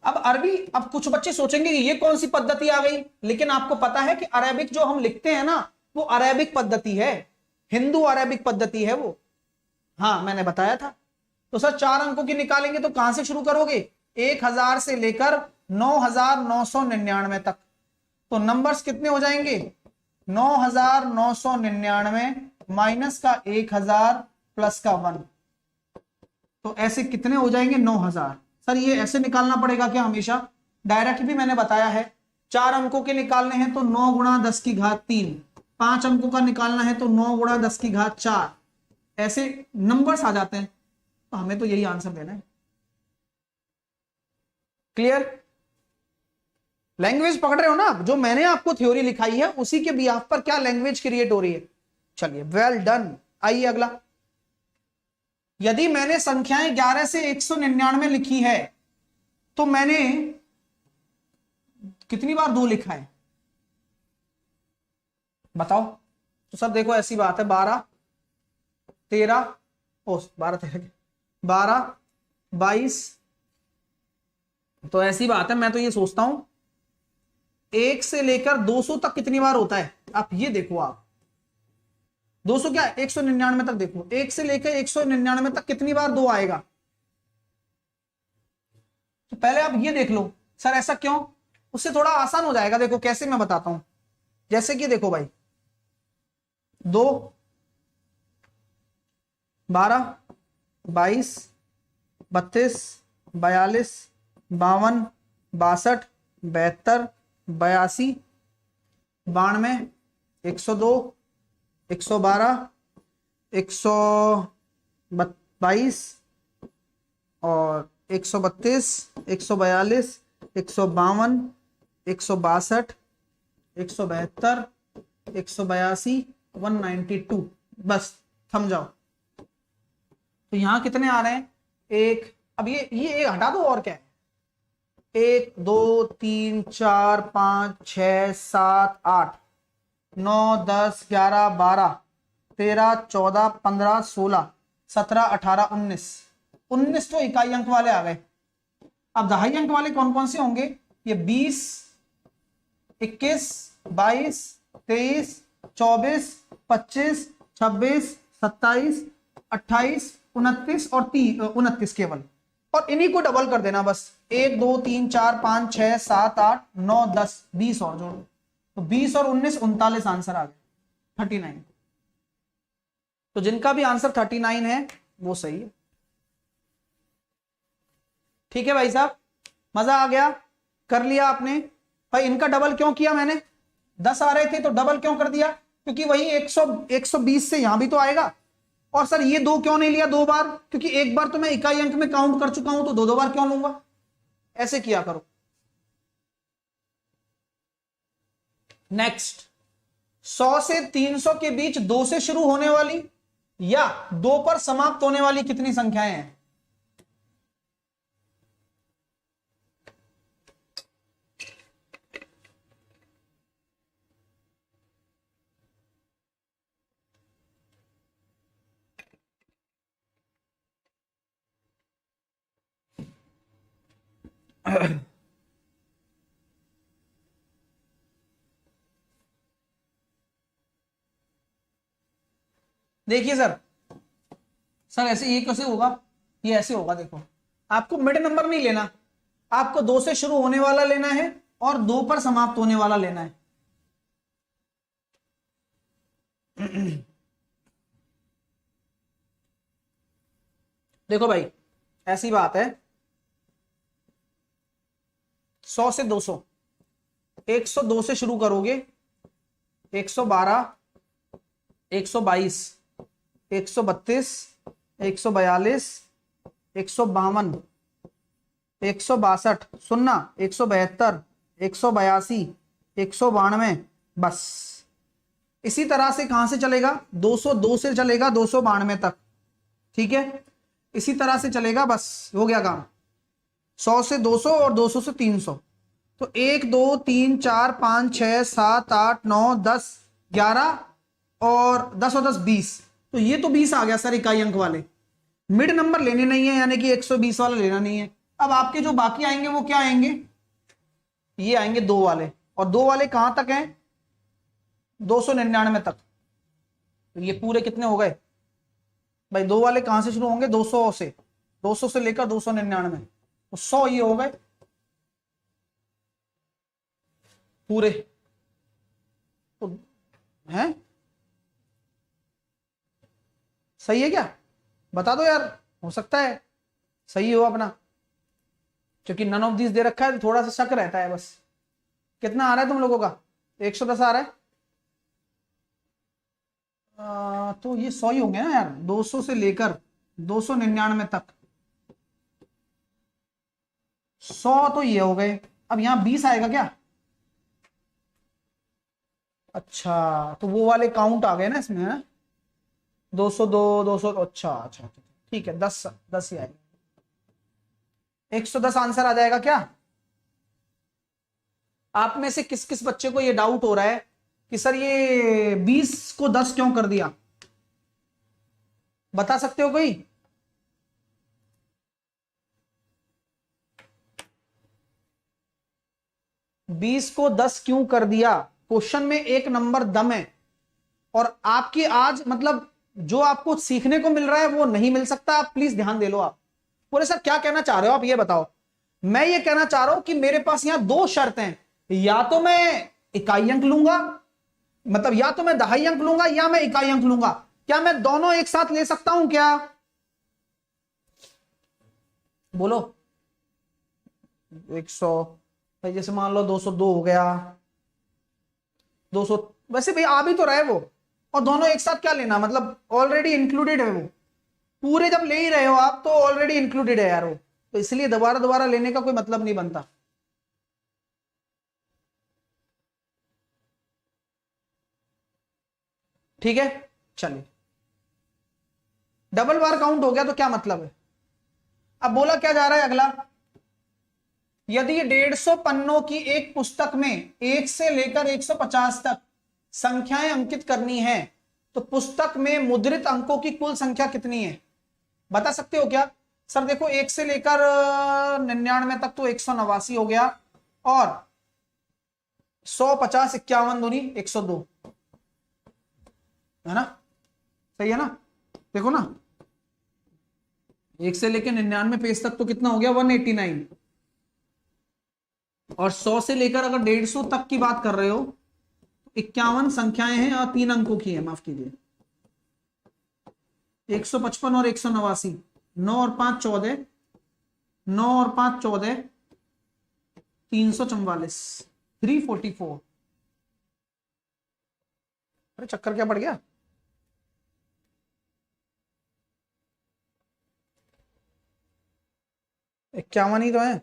अब अरबी, अब कुछ बच्चे सोचेंगे कि ये कौन सी पद्धति आ गई, लेकिन आपको पता है कि अरेबिक जो हम लिखते हैं ना, वो अरेबिक पद्धति है, हिंदू अरेबिक पद्धति है वो। हाँ, मैंने बताया था। तो सर 4 अंकों की निकालेंगे तो कहां से शुरू करोगे, 1000 से लेकर 9999 तक। तो नंबर्स कितने हो जाएंगे, 9999 माइनस का 1000 प्लस का 1, तो ऐसे कितने हो जाएंगे 9000। सर ये ऐसे निकालना पड़ेगा क्या हमेशा, डायरेक्ट भी मैंने बताया है। 4 अंकों के निकालने हैं तो 9 गुणा 10 की घात 3, 5 अंकों का निकालना है तो 9 गुणा 10 की घात 4, ऐसे नंबर्स आ जाते हैं। तो हमें तो यही आंसर देना है। क्लियर, लैंग्वेज पकड़ रहे हो ना, जो मैंने आपको थ्योरी लिखाई है उसी के बिहाफ पर क्या लैंग्वेज क्रिएट हो रही है। चलिए, वेल डन। आइए अगला, यदि मैंने संख्याएं 11 से 199 लिखी है, तो मैंने कितनी बार 2 लिखा है बताओ। तो सब देखो ऐसी बात है, 12 13, ओ 12 13 12 22, तो ऐसी बात है। मैं तो ये सोचता हूं 1 से लेकर 200 तक कितनी बार होता है, आप ये देखो। आप 200 क्या 199 तक देखो, 1 से लेकर 199 तक कितनी बार 2 आएगा। तो पहले आप ये देख लो, सर ऐसा क्यों, उससे थोड़ा आसान हो जाएगा। देखो कैसे, मैं बताता हूं। जैसे कि देखो भाई, 2 12 22 32 42 52 62 72 82 92 102 112 122 और 132 142 152 162 172 182 192, बस थम जाओ। तो यहां कितने आ रहे हैं, एक, अब ये हटा दो, और क्या है, 1 2 3 4 5 6 7 8 9 10 11 12 13 14 15 16 17 18 19, 19 तो इकाई अंक वाले आ गए। अब दहाई अंक वाले कौन कौन से होंगे, ये 20 21 22 23 24 25 26 27 28 29 और 29 केवल, और इन्हीं को डबल कर देना बस। 1 2 3 4 5 6 7 8 9 10 20 और जोड़ो, तो 20 और 19 39 आंसर आ गया, 39। तो जिनका भी आंसर 39 है वो सही है। ठीक है भाई साहब, मजा आ गया, कर लिया आपने। भाई इनका डबल क्यों किया मैंने, 10 आ रहे थे तो डबल क्यों कर दिया, क्योंकि वही 120 से यहां भी तो आएगा। और सर ये 2 क्यों नहीं लिया 2 बार, क्योंकि एक बार तो मैं इकाई अंक में काउंट कर चुका हूं, तो 2 बार क्यों लूंगा। ऐसे किया करो। नेक्स्ट, 100 से 300 के बीच 2 से शुरू होने वाली या 2 पर समाप्त होने वाली कितनी संख्याएं हैं। देखिए सर ऐसे ये कैसे होगा, ये ऐसे होगा। देखो, आपको मिड नंबर नहीं लेना, आपको 2 से शुरू होने वाला लेना है और 2 पर समाप्त होने वाला लेना है। देखो भाई, ऐसी बात है, 100 से 200, 102 से शुरू करोगे, 112, 122, 132, 142, 152, 162, सुनना, 172, 182, 192, बस। इसी तरह से कहां से चलेगा, 202 से चलेगा 292 तक, ठीक है, इसी तरह से चलेगा, बस हो गया काम। 100 से 200 और 200 से 300, तो 1 2 3 4 5 6 7 8 9 10 11 और 10 और 10 20, तो ये तो 20 आ गया सर इकाई अंक वाले। मिड नंबर लेने नहीं है, यानी कि 120 वाला लेना नहीं है। अब आपके जो बाकी आएंगे वो क्या आएंगे, ये आएंगे 2 वाले, और 2 वाले कहां तक हैं, 299 तक। तो ये पूरे कितने हो गए भाई, 2 वाले कहां से शुरू होंगे, 200 से, 200 से लेकर 299, तो 100 ये हो गए पूरे, तो हैं, सही है क्या, बता दो यार, हो सकता है सही हो अपना, क्योंकि नन ऑफ दिस दे रखा है तो थोड़ा सा शक रहता है बस। कितना आ रहा है तुम लोगों का, 110 आ रहा है, तो ये 100 ही हो गया ना यार, 200 से लेकर 299 तक, 100 तो ये हो गए। अब यहां 20 आएगा क्या, अच्छा तो वो वाले काउंट आ गए ना इसमें, है 202 200, अच्छा अच्छा अच्छा, ठीक है, 10 10 ही आएगा, 110 आंसर आ जाएगा क्या। आप में से किस किस बच्चे को ये डाउट हो रहा है कि सर ये 20 को 10 क्यों कर दिया, बता सकते हो कोई, बीस को 10 क्यों कर दिया, क्वेश्चन में एक नंबर दम है, और आपकी आज मतलब जो आपको सीखने को मिल रहा है वो नहीं मिल सकता, आप प्लीज ध्यान दे लो। आप बोले सर क्या कहना चाह रहे हो आप, ये बताओ। मैं ये कहना चाह रहा हूं कि मेरे पास यहां 2 शर्तें हैं, या तो मैं इकाई अंक लूंगा, मतलब या तो मैं दहाई अंक लूंगा या मैं इकाई अंक लूंगा, क्या मैं दोनों एक साथ ले सकता हूं क्या, बोलो। 100 भाई, जैसे मान लो 202 हो गया, 200, वैसे भाई आ भी तो रहा है वो, और दोनों एक साथ क्या लेना, मतलब ऑलरेडी इंक्लूडेड है वो, पूरे जब ले ही रहे हो आप तो ऑलरेडी इंक्लूडेड है यार वो, तो इसलिए दोबारा दोबारा लेने का कोई मतलब नहीं बनता। ठीक है, चलिए, डबल बार काउंट हो गया तो क्या मतलब है। अब बोला क्या जा रहा है अगला, यदि 150 पन्नों की एक पुस्तक में 1 से लेकर 150 तक संख्याएं अंकित करनी है, तो पुस्तक में मुद्रित अंकों की कुल संख्या कितनी है, बता सकते हो क्या। सर देखो 1 से लेकर 99 तक तो 189 हो गया, और 150 51 दूनी 102, है ना, सही है ना। देखो ना 1 से लेकर 99 पेज तक तो कितना हो गया, 189, और 100 से लेकर अगर 150 तक की बात कर रहे हो, 51 संख्याएं हैं और 3 अंकों की है, माफ कीजिए, 155 और 189, 9 और 5 14, 9 और 5 14, 344, 344, अरे चक्कर क्या पड़ गया, इक्यावन ही तो है,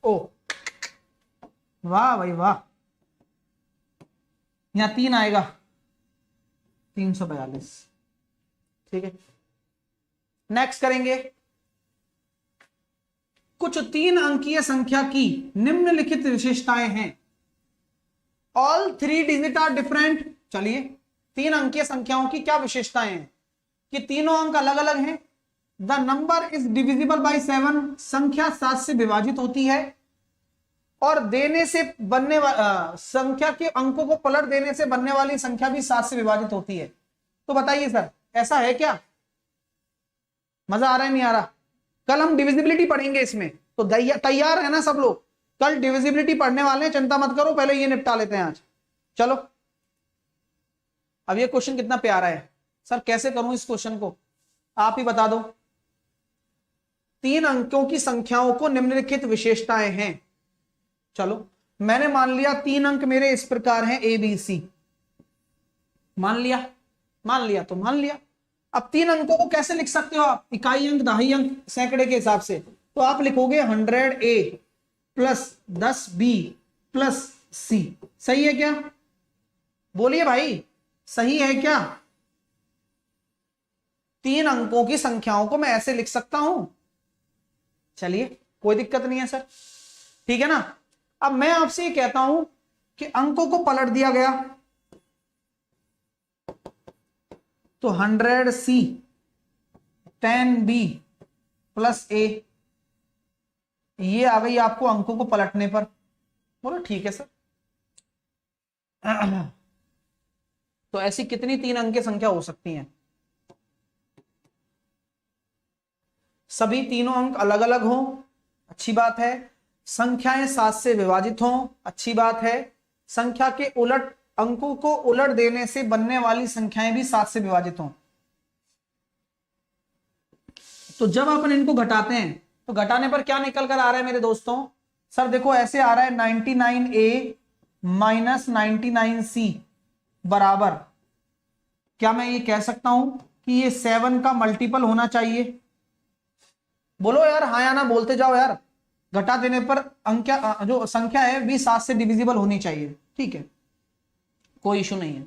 ओ वाह भाई वाह, यहां 3 आएगा, 342, ठीक है। नेक्स्ट करेंगे, कुछ 3 अंकीय संख्या की निम्नलिखित विशेषताएं हैं, ऑल 3 डिजिट आर डिफरेंट। चलिए 3 अंकीय संख्याओं की क्या विशेषताएं हैं, कि तीनों अंक अलग अलग हैं, the number is divisible by 7, संख्या 7 से विभाजित होती है, और देने से बनने संख्या के अंकों को पलट देने से बनने वाली संख्या भी 7 से विभाजित होती है। तो बताइए सर ऐसा है क्या, मजा आ रहा है नहीं आ रहा। कल हम डिविजिबिलिटी पढ़ेंगे इसमें, तो तैयार है ना सब लोग, कल डिविजिबिलिटी पढ़ने वाले हैं, चिंता मत करो, पहले ये निपटा लेते हैं आज। चलो, अब ये क्वेश्चन कितना प्यारा है सर, कैसे करूं इस क्वेश्चन को, आप ही बता दो। 3 अंकों की संख्याओं को निम्नलिखित विशेषताएं हैं। चलो, मैंने मान लिया 3 अंक मेरे इस प्रकार हैं ए बी सी, मान लिया तो मान लिया। अब 3 अंकों को कैसे लिख सकते हो आप, इकाई अंक, दहाई अंक, सैकड़े के हिसाब से, तो आप लिखोगे 100A plus 10B plus C। सही है क्या, बोलिए भाई, सही है क्या? 3 अंकों की संख्याओं को मैं ऐसे लिख सकता हूं, चलिए कोई दिक्कत नहीं है सर, ठीक है ना। अब मैं आपसे ये कहता हूं कि अंकों को पलट दिया गया, तो 100C 10B प्लस A, ये आ गई आपको अंकों को पलटने पर। बोलो ठीक है सर। तो ऐसी कितनी 3 अंक की संख्या हो सकती हैं? सभी तीनों अंक अलग अलग हों, अच्छी बात है। संख्याएं 7 से विभाजित हों, अच्छी बात है। संख्या के उलट, अंकों को उलट देने से बनने वाली संख्याएं भी 7 से विभाजित हों। तो जब अपन इनको घटाते हैं तो घटाने पर क्या निकल कर आ रहा है मेरे दोस्तों? सर देखो, ऐसे आ रहा है 99A माइनस 99C बराबर, क्या मैं ये कह सकता हूं कि ये 7 का मल्टीपल होना चाहिए? बोलो यार हाँ या ना, बोलते जाओ यार। घटा देने पर अंक जो संख्या है भी 7 से डिविजिबल होनी चाहिए, ठीक है, कोई इशू नहीं है।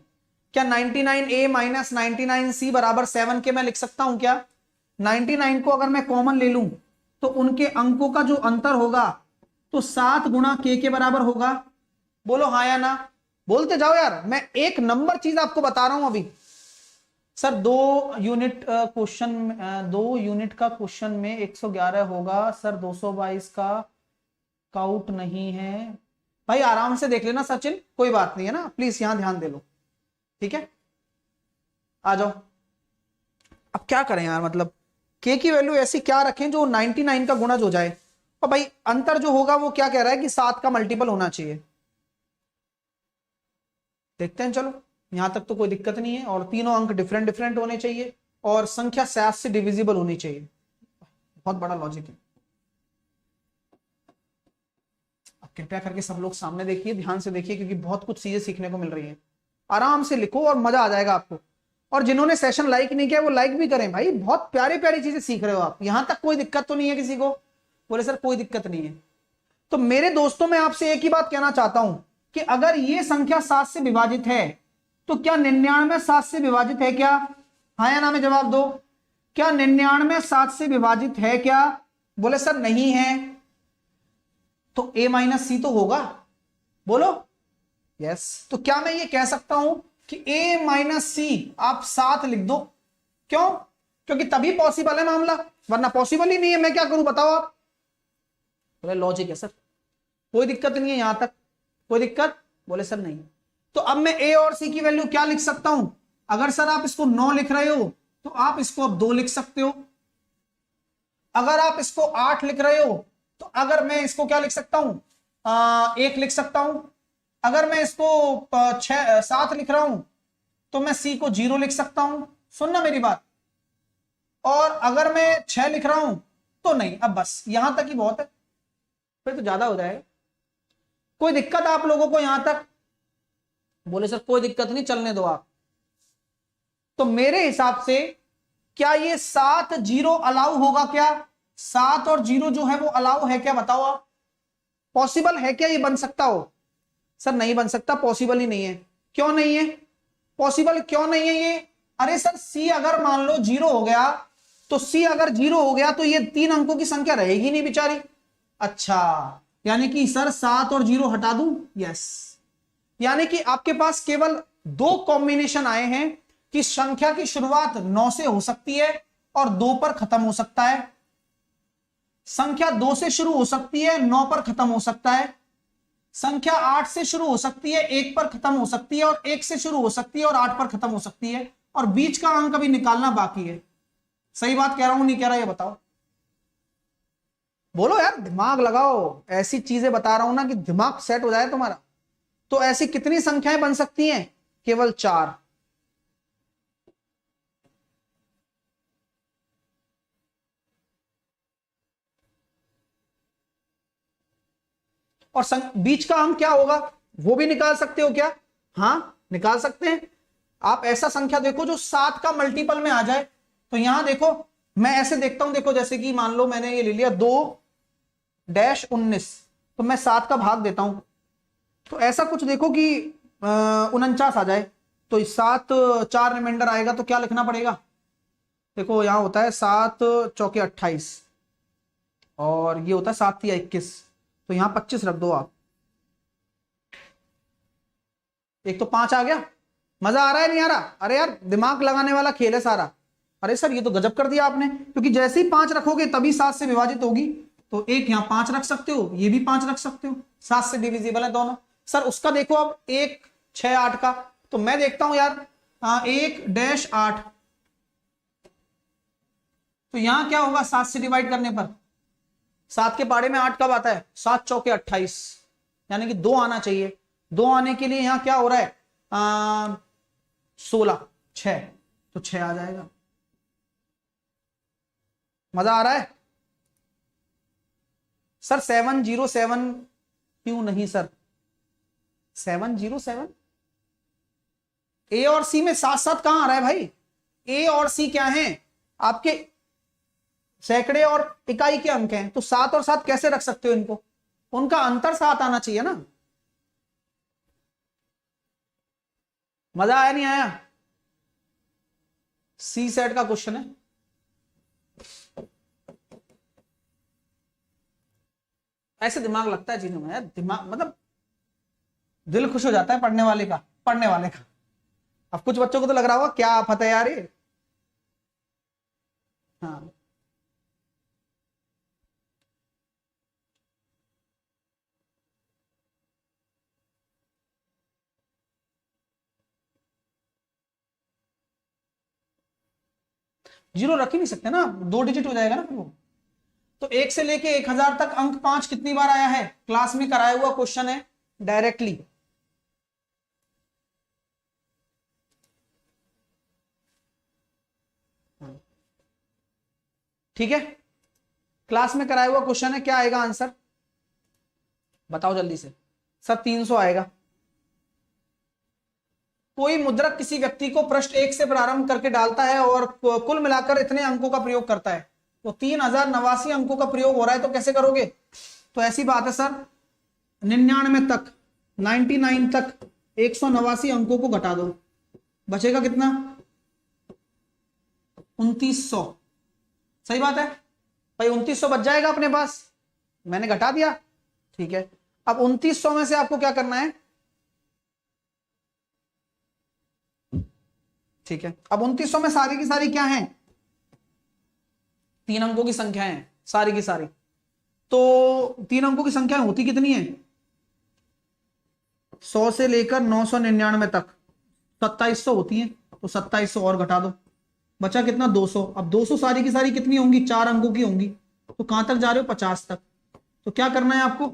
क्या 99A माइनस 99C बराबर 7 के मैं लिख सकता हूं क्या? 99 को अगर मैं कॉमन ले लूं तो उनके अंकों का जो अंतर होगा तो 7 गुणा K के बराबर होगा। बोलो हाँ या ना, बोलते जाओ यार, मैं एक नंबर चीज आपको बता रहा हूं अभी। सर 2 यूनिट क्वेश्चन, 2 यूनिट का क्वेश्चन में 111 होगा सर, 222 का काउंट नहीं है। भाई आराम से देख लेना सचिन, कोई बात नहीं है ना, प्लीज यहां ध्यान दे लो, ठीक है। आ जाओ, अब क्या करें यार, मतलब K की वैल्यू ऐसी क्या रखें जो 99 का गुणज हो जाए, और भाई अंतर जो होगा वो क्या कह रहा है कि 7 का मल्टीपल होना चाहिए। देखते हैं, चलो यहां तक तो कोई दिक्कत नहीं है, और तीनों अंक डिफरेंट डिफरेंट होने चाहिए और संख्या 7 से डिविजिबल होनी चाहिए। बहुत बड़ा लॉजिक है। अब कृपया करके सब लोग सामने देखिए, ध्यान से देखिए, क्योंकि बहुत कुछ चीजें सीखने को मिल रही है। आराम से लिखो और मजा आ जाएगा आपको। और जिन्होंने सेशन लाइक नहीं किया वो लाइक भी करें भाई, बहुत प्यारी प्यारी चीजें सीख रहे हो आप। यहां तक कोई दिक्कत तो नहीं है किसी को? बोले सर कोई दिक्कत नहीं है। तो मेरे दोस्तों, मैं आपसे एक ही बात कहना चाहता हूं कि अगर ये संख्या 7 से विभाजित है तो क्या 99 7 से विभाजित है क्या? हाँ या ना में जवाब दो। क्या 99 7 से विभाजित है क्या? बोले सर नहीं है, तो A माइनस सी तो होगा। बोलो यस। तो क्या मैं ये कह सकता हूं कि A माइनस सी आप 7 लिख दो? क्यों? क्योंकि तभी पॉसिबल है मामला, वरना पॉसिबल ही नहीं है। मैं क्या करूं बताओ आप? बोले लॉजिक है सर, कोई दिक्कत नहीं है यहां तक, कोई दिक्कत? बोले सर नहीं। तो अब मैं A और C की वैल्यू क्या लिख सकता हूं? अगर सर आप इसको 9 लिख रहे हो तो आप इसको अब 2 लिख सकते हो। अगर आप इसको 8 लिख रहे हो तो अगर मैं इसको क्या लिख सकता हूं? 1 लिख सकता हूं। अगर मैं इसको 7 लिख रहा हूं तो मैं C को 0 लिख सकता हूं। सुनना मेरी बात। और अगर मैं 6 लिख रहा हूं तो नहीं। अब बस यहां तक ही बहुत है, फिर तो ज्यादा हो जाएगा। कोई दिक्कत आप लोगों को यहां तक? बोले सर कोई दिक्कत नहीं, चलने दो आप। तो मेरे हिसाब से क्या ये 7 0 अलाउ होगा क्या? 7 और 0 जो है वो अलाउ है क्या? बताओ आप, पॉसिबल है क्या? ये बन सकता हो? सर नहीं बन सकता, पॉसिबल ही नहीं है। क्यों नहीं है पॉसिबल? क्यों नहीं है ये? अरे सर C अगर मान लो 0 हो गया तो C अगर 0 हो गया तो ये 3 अंकों की संख्या रहेगी नहीं बेचारी। अच्छा, यानी कि सर 7 और 0 हटा दूं? यस। यानी कि आपके पास केवल 2 कॉम्बिनेशन आए हैं कि संख्या की शुरुआत 9 से हो सकती है और 2 पर खत्म हो सकता है। संख्या 2 से शुरू हो सकती है, 9 पर खत्म हो सकता है। संख्या 8 से शुरू हो सकती है, 1 पर खत्म हो सकती है, और 1 से शुरू हो सकती है और 8 पर खत्म हो सकती है, और बीच का अंक अभी निकालना बाकी है। सही बात कह रहा हूं नहीं कह रहा, ये बताओ? बोलो यार, दिमाग लगाओ, ऐसी चीजें बता रहा हूं ना कि दिमाग सेट हो जाए तुम्हारा। तो ऐसी कितनी संख्याएं बन सकती हैं? केवल 4। और बीच का अंक क्या होगा वो भी निकाल सकते हो क्या? हाँ, निकाल सकते हैं। आप ऐसा संख्या देखो जो 7 का मल्टीपल में आ जाए। तो यहां देखो, मैं ऐसे देखता हूं, देखो जैसे कि मान लो मैंने ये ले लिया 2-19, तो मैं 7 का भाग देता हूं, तो ऐसा कुछ देखो कि 49 आ जाए। तो इस 7 4 रिमाइंडर आएगा तो क्या लिखना पड़ेगा? देखो यहां होता है 7 चौके 28, और ये होता है 7 या 21, तो यहां 25 रख दो आप। एक तो 5 आ गया। मजा आ रहा है नहीं आ रहा? अरे यार, दिमाग लगाने वाला खेल है सारा। अरे सर, ये तो गजब कर दिया आपने, क्योंकि जैसे ही 5 रखोगे तभी 7 से विभाजित होगी। तो एक यहां 5 रख सकते हो, ये भी 5 रख सकते हो, 7 से डिविजिबल है दोनों। सर उसका देखो अब 1 6 8 का, तो मैं देखता हूं यार 1-8, तो यहां क्या होगा 7 से डिवाइड करने पर? 7 के पाड़े में 8 कब आता है? 7 चौके 28, यानी कि 2 आना चाहिए। 2 आने के लिए यहां क्या हो रहा है? 16 6, तो 6 आ जाएगा। मजा आ रहा है? सर 707 क्यों नहीं सर? 707 ए और सी में साथ साथ कहां आ रहा है भाई? ए और सी क्या है? आपके सैकड़े और इकाई के अंक हैं, तो 7 और 7 कैसे रख सकते हो इनको? उनका अंतर 7 आना चाहिए ना। मजा आया नहीं आया? सी सेट का क्वेश्चन है। ऐसे दिमाग लगता है चीजों में यार, दिमाग मतलब दिल खुश हो जाता है पढ़ने वाले का, पढ़ने वाले का। अब कुछ बच्चों को तो लग रहा होगा क्या आफत है यार ये। हाँ, जीरो रख ही नहीं सकते ना, 2 डिजिट हो जाएगा ना फिर वो। तो 1 से लेके 1000 तक अंक 5 कितनी बार आया है? क्लास में कराया हुआ क्वेश्चन है डायरेक्टली। ठीक है, क्लास में कराया हुआ क्वेश्चन है, क्या आएगा आंसर? बताओ जल्दी से। सर 300 आएगा। कोई मुद्रक किसी व्यक्ति को पृष्ठ 1 से प्रारंभ करके डालता है और कुल मिलाकर इतने अंकों का प्रयोग करता है, तो 3089 अंकों का प्रयोग हो रहा है, तो कैसे करोगे? तो ऐसी बात है सर, 99 तक, 99 तक 189 अंकों को घटा दो, बचेगा कितना? 2900। सही बात है भाई, 2900 बच जाएगा अपने पास, मैंने घटा दिया। ठीक है, अब 2900 में से आपको क्या करना है? ठीक है, अब 2900 में सारी की सारी क्या है? 3 अंकों की संख्या है सारी की सारी। तो 3 अंकों की संख्या होती कितनी है? 100 से लेकर 999 तक 2700 होती है, तो 2700 और घटा दो, बचा कितना? 200। अब 200 सारी की सारी कितनी होंगी? 4 अंकों की होंगी। तो कहां तक जा रहे हो? 50 तक। तो क्या करना है आपको?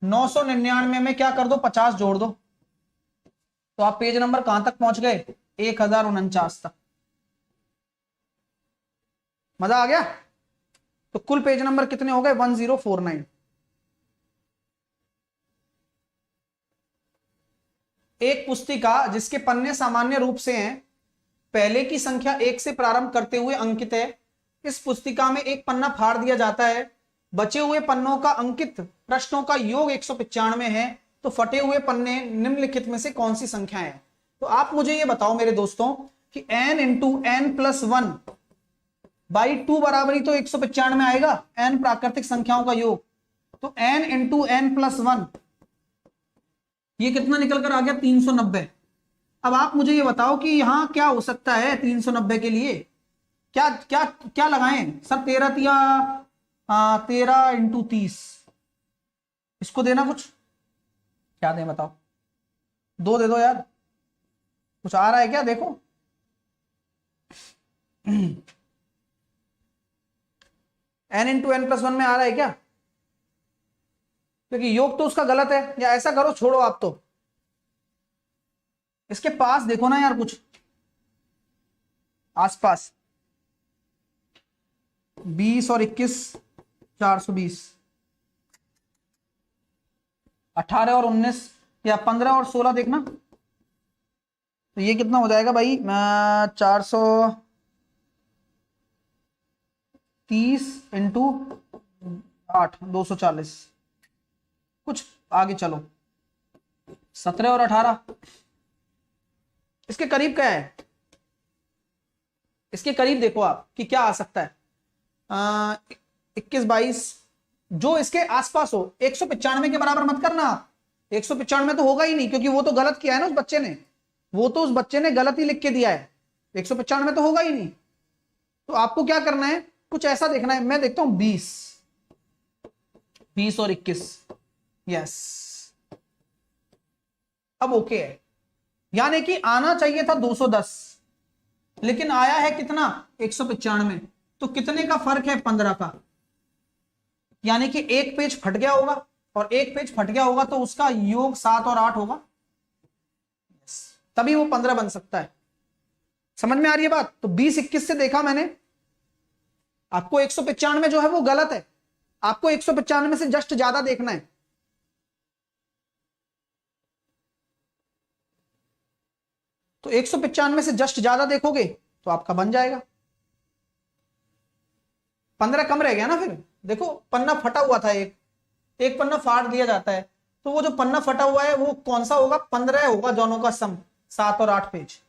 999 में क्या कर दो? 50 जोड़ दो, तो आप पेज नंबर कहां तक पहुंच गए? 1049 तक। मजा आ गया? तो कुल पेज नंबर कितने हो गए? 1049। एक पुस्तिका जिसके पन्ने सामान्य रूप से हैं, पहले की संख्या 1 से प्रारंभ करते हुए अंकित है। इस पुस्तिका में एक पन्ना फाड़ दिया जाता है, बचे हुए पन्नों का अंकित प्रश्नों का योग 195 है, तो फटे हुए पन्ने निम्नलिखित में से कौन सी संख्या है? तो आप मुझे ये बताओ मेरे दोस्तों कि n into n plus 1 by 2 बराबर ही तो 195 आएगा, n प्राकृतिक संख्याओं का योग। तो n इंटू एन प्लस 1, ये कितना निकल कर आ गया? 390। अब आप मुझे ये बताओ कि यहां क्या हो सकता है 390 के लिए? क्या क्या क्या लगाएं सर? 13 या 13 इंटू 30, इसको देना कुछ? क्या दें बताओ? 2 दे दो यार, कुछ आ रहा है क्या? देखो n into n plus one में आ रहा है क्या? क्योंकि योग तो उसका गलत है। या ऐसा करो, छोड़ो आप, तो इसके पास देखो ना यार, कुछ आसपास 20 और 21 420, 18 और 19 या 15 और 16 देखना। तो ये कितना हो जाएगा भाई? 430 इंटू 8 240। कुछ आगे चलो, 17 और 18 इसके करीब क्या है? इसके करीब देखो आप कि क्या आ सकता है। 21 22 जो इसके आसपास हो। 195 के बराबर मत करना आप, 195 तो होगा ही नहीं, क्योंकि वो तो गलत किया है ना उस बच्चे ने, वो तो उस बच्चे ने गलत ही लिख के दिया है। 195 तो होगा ही नहीं। तो आपको क्या करना है, कुछ ऐसा देखना है। मैं देखता हूं 20 और 21, यस, अब ओके है। यानी कि आना चाहिए था 210, लेकिन आया है कितना? 195। तो कितने का फर्क है? 15 का। यानी कि एक पेज फट गया होगा, और एक पेज फट गया होगा तो उसका योग 7 और 8 होगा, तभी वो 15 बन सकता है। समझ में आ रही है बात? तो 20 21 से देखा मैंने, आपको 195 जो है वो गलत है, आपको 195 से जस्ट ज्यादा देखना है। तो 195 से जस्ट ज्यादा देखोगे तो आपका बन जाएगा। 15 कम रह गया ना फिर। देखो पन्ना फटा हुआ था, एक पन्ना फाड़ दिया जाता है, तो वो जो पन्ना फटा हुआ है वो कौन सा होगा? 15 होगा, दोनों का सम 7 और 8 पेज।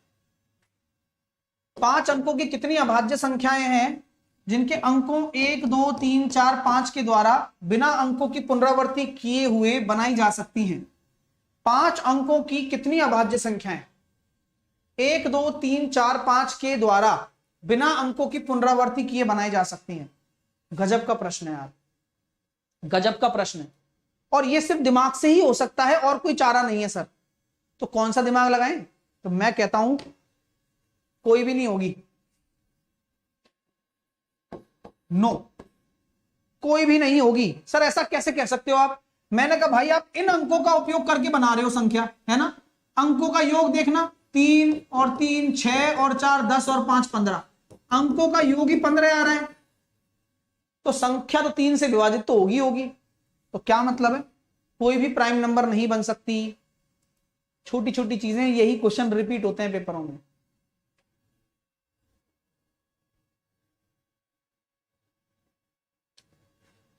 5 अंकों की कितनी अभाज्य संख्याएं हैं जिनके अंकों 1 2 3 4 5 के द्वारा बिना अंकों की पुनरावृत्ति किए हुए बनाई जा सकती हैं? 5 अंकों की कितनी अभाज्य संख्याएं 1 2 3 4 5 के द्वारा बिना अंकों की पुनरावृत्ति किए बनाई जा सकती हैं? गजब का प्रश्न है यार, गजब का प्रश्न है। और ये सिर्फ दिमाग से ही हो सकता है, और कोई चारा नहीं है सर। तो कौन सा दिमाग लगाएं? तो मैं कहता हूं कोई भी नहीं होगी। नो, कोई भी नहीं होगी। सर ऐसा कैसे कह सकते हो आप? मैंने कहा भाई आप इन अंकों का उपयोग करके बना रहे हो संख्या, है ना? अंकों का योग देखना, 3 और 3 6 और 4 10 और 5 15, अंकों का योग ही 15 आ रहा है। तो संख्या तो 3 से विभाजित तो होगी होगी। तो क्या मतलब है? कोई भी प्राइम नंबर नहीं बन सकती। छोटी छोटी चीजें, यही क्वेश्चन रिपीट होते हैं पेपरों में।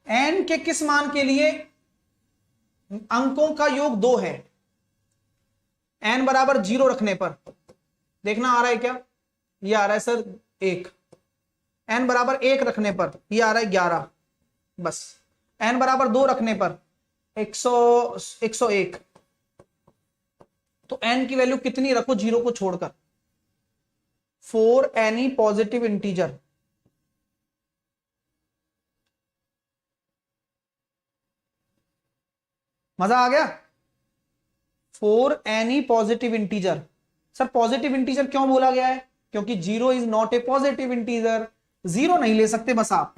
n के किस मान के लिए अंकों का योग 2 है? n बराबर 0 रखने पर देखना आ रहा है क्या? ये आ रहा है सर 1। n बराबर 1 रखने पर ये आ रहा है 11। बस n बराबर 2 रखने पर 101। तो n की वैल्यू कितनी रखो 0 को छोड़कर? 4 एनी पॉजिटिव इंटीजर। मजा आ गया? 4 any positive integer. Sir positive integer क्यों बोला गया है? क्योंकि 0 is not a positive integer. 0 नहीं ले सकते बस आप।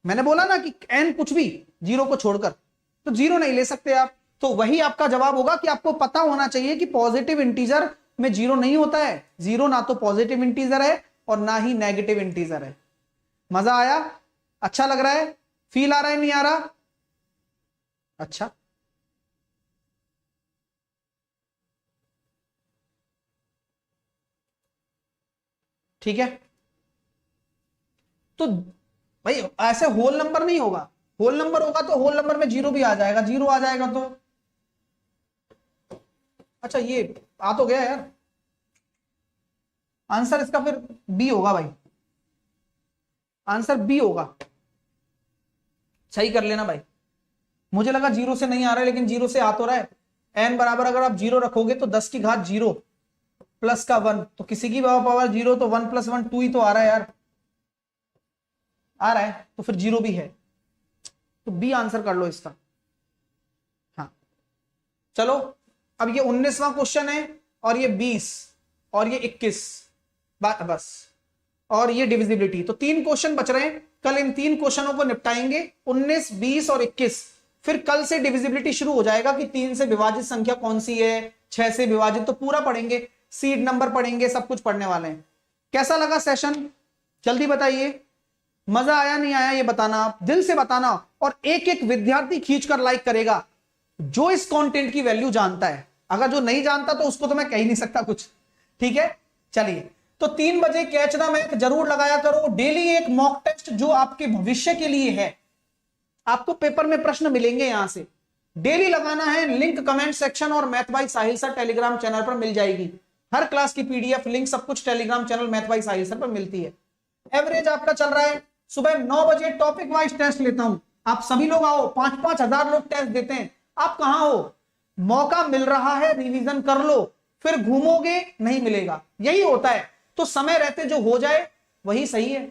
मैंने बोला ना कि n कुछ भी 0 को छोड़कर, तो 0 नहीं ले सकते आप। तो वही आपका जवाब होगा कि आपको पता होना चाहिए कि पॉजिटिव इंटीजर में 0 नहीं होता है। 0 ना तो पॉजिटिव इंटीजर है और ना ही नेगेटिव इंटीजर है। मजा आया? अच्छा लग रहा है? फील आ रहा है, नहीं आ रहा? अच्छा, ठीक है। तो भाई ऐसे होल नंबर नहीं होगा। होल नंबर होगा तो होल नंबर में 0 भी आ जाएगा, 0 आ जाएगा तो अच्छा ये आ तो गया यार। आंसर इसका फिर बी होगा भाई, आंसर बी होगा। सही कर लेना भाई। मुझे लगा 0 से नहीं आ रहा है, लेकिन 0 से आ तो रहा है। n बराबर अगर आप 0 रखोगे तो 10 की घात 0 प्लस का 1, तो किसी की पावर 0, तो 1 + 1 2 ही तो आ रहा है यार। आ रहा है तो फिर 0 भी है। तो बी आंसर कर लो इसका। हाँ चलो, अब ये 19वां क्वेश्चन है, और ये 20 और ये 21 बस, और ये डिविजिबिलिटी। तो 3 क्वेश्चन बच रहे हैं। कल इन 3 क्वेश्चनों को निपटाएंगे, 19, 20 और 21। फिर कल से डिविजिबिलिटी शुरू हो जाएगा कि 3 से विभाजित संख्या कौन सी है, 6 से विभाजित, तो पूरा पढ़ेंगे, सीड नंबर पढ़ेंगे, सब कुछ पढ़ने वाले हैं। कैसा लगा सेशन जल्दी बताइए, मजा आया नहीं आया ये बताना, आप दिल से बताना। और एक एक विद्यार्थी खींचकर लाइक करेगा जो इस कंटेंट की वैल्यू जानता है, अगर जो नहीं जानता तो उसको तो मैं कह ही नहीं सकता कुछ, ठीक है। चलिए, तो 3 बजे कैच द मैथ जरूर लगाया करो, डेली एक मॉक टेस्ट जो आपके भविष्य के लिए है। आपको पेपर में प्रश्न मिलेंगे यहां से, डेली लगाना है। लिंक कमेंट सेक्शन और मैथ बाय साहिल सर टेलीग्राम चैनल पर मिल जाएगी। हर क्लास की पीडीएफ लिंक सब कुछ टेलीग्राम चैनल मैथ बाय साहिल सर पर मिलती है। एवरेज आपका चल रहा है, सुबह 9 बजे टॉपिक वाइज टेस्ट लेता हूं, आप सभी लोग आओ, 5-5 हजार लोग टेस्ट देते हैं। आप कहां हो, मौका मिल रहा है, रिवीजन कर लो, फिर घूमोगे नहीं मिलेगा, यही होता है। तो समय रहते जो हो जाए वही सही है,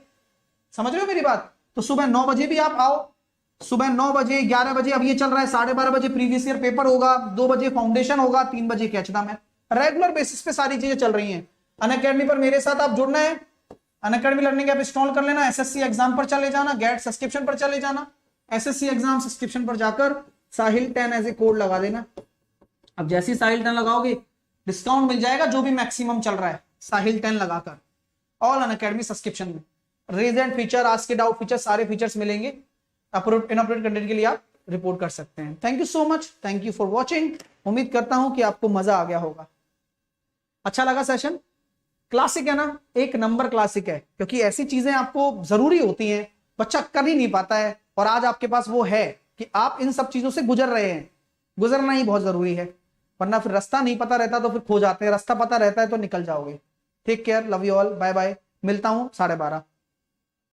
समझ रहे हो मेरी बात। तो सुबह 9 बजे भी आप आओ, सुबह 9 बजे, 11 बजे, अब ये चल रहा है 12:30 बजे प्रीवियस ईयर पेपर होगा, 2 बजे फाउंडेशन होगा, 3 बजे catch the math. Regular basis पे सारी चीजें चल रही हैं। अनअकैडमी पर मेरे साथ आप जुड़ना है, अनअकैडमी लर्निंग ऐप इंस्टॉल कर लेना, एसएससी एग्जाम पर चले जाना, गेट सब्सक्रिप्शन पर चले जाना, एसएससी एग्जाम सब्सक्रिप्शन पर जाकर साहिल 10 एज ए कोड लगा देना। अब जैसे ही साहिल 10 लगाओगे डिस्काउंट मिल जाएगा, जो भी मैक्सिमम चल रहा है साहिल 10 लगाकर ऑल अनअकैडमी सब्सक्रिप्शन में। रेज एंड फीचर, आज के डाउट फीचर, सारे फीचर्स मिलेंगे। इनअपडेट कंटेंट के लिए आप रिपोर्ट कर सकते हैं। Thank you so much, thank you for watching. उम्मीद करता हूं कि आपको मजा आ गया होगा, अच्छा लगा सेशन। क्लासिक है ना, एक नंबर क्लासिक है, क्योंकि ऐसी चीजें आपको जरूरी होती हैं, बच्चा कर ही नहीं पाता है, और आज आपके पास वो है कि आप इन सब चीजों से गुजर रहे हैं। गुजरना ही बहुत जरूरी है, वरना फिर रास्ता नहीं पता रहता तो फिर खो जाते हैं, रास्ता पता रहता है तो निकल जाओगे। Take care, love you all, bye bye, मिलता हूं 12:30।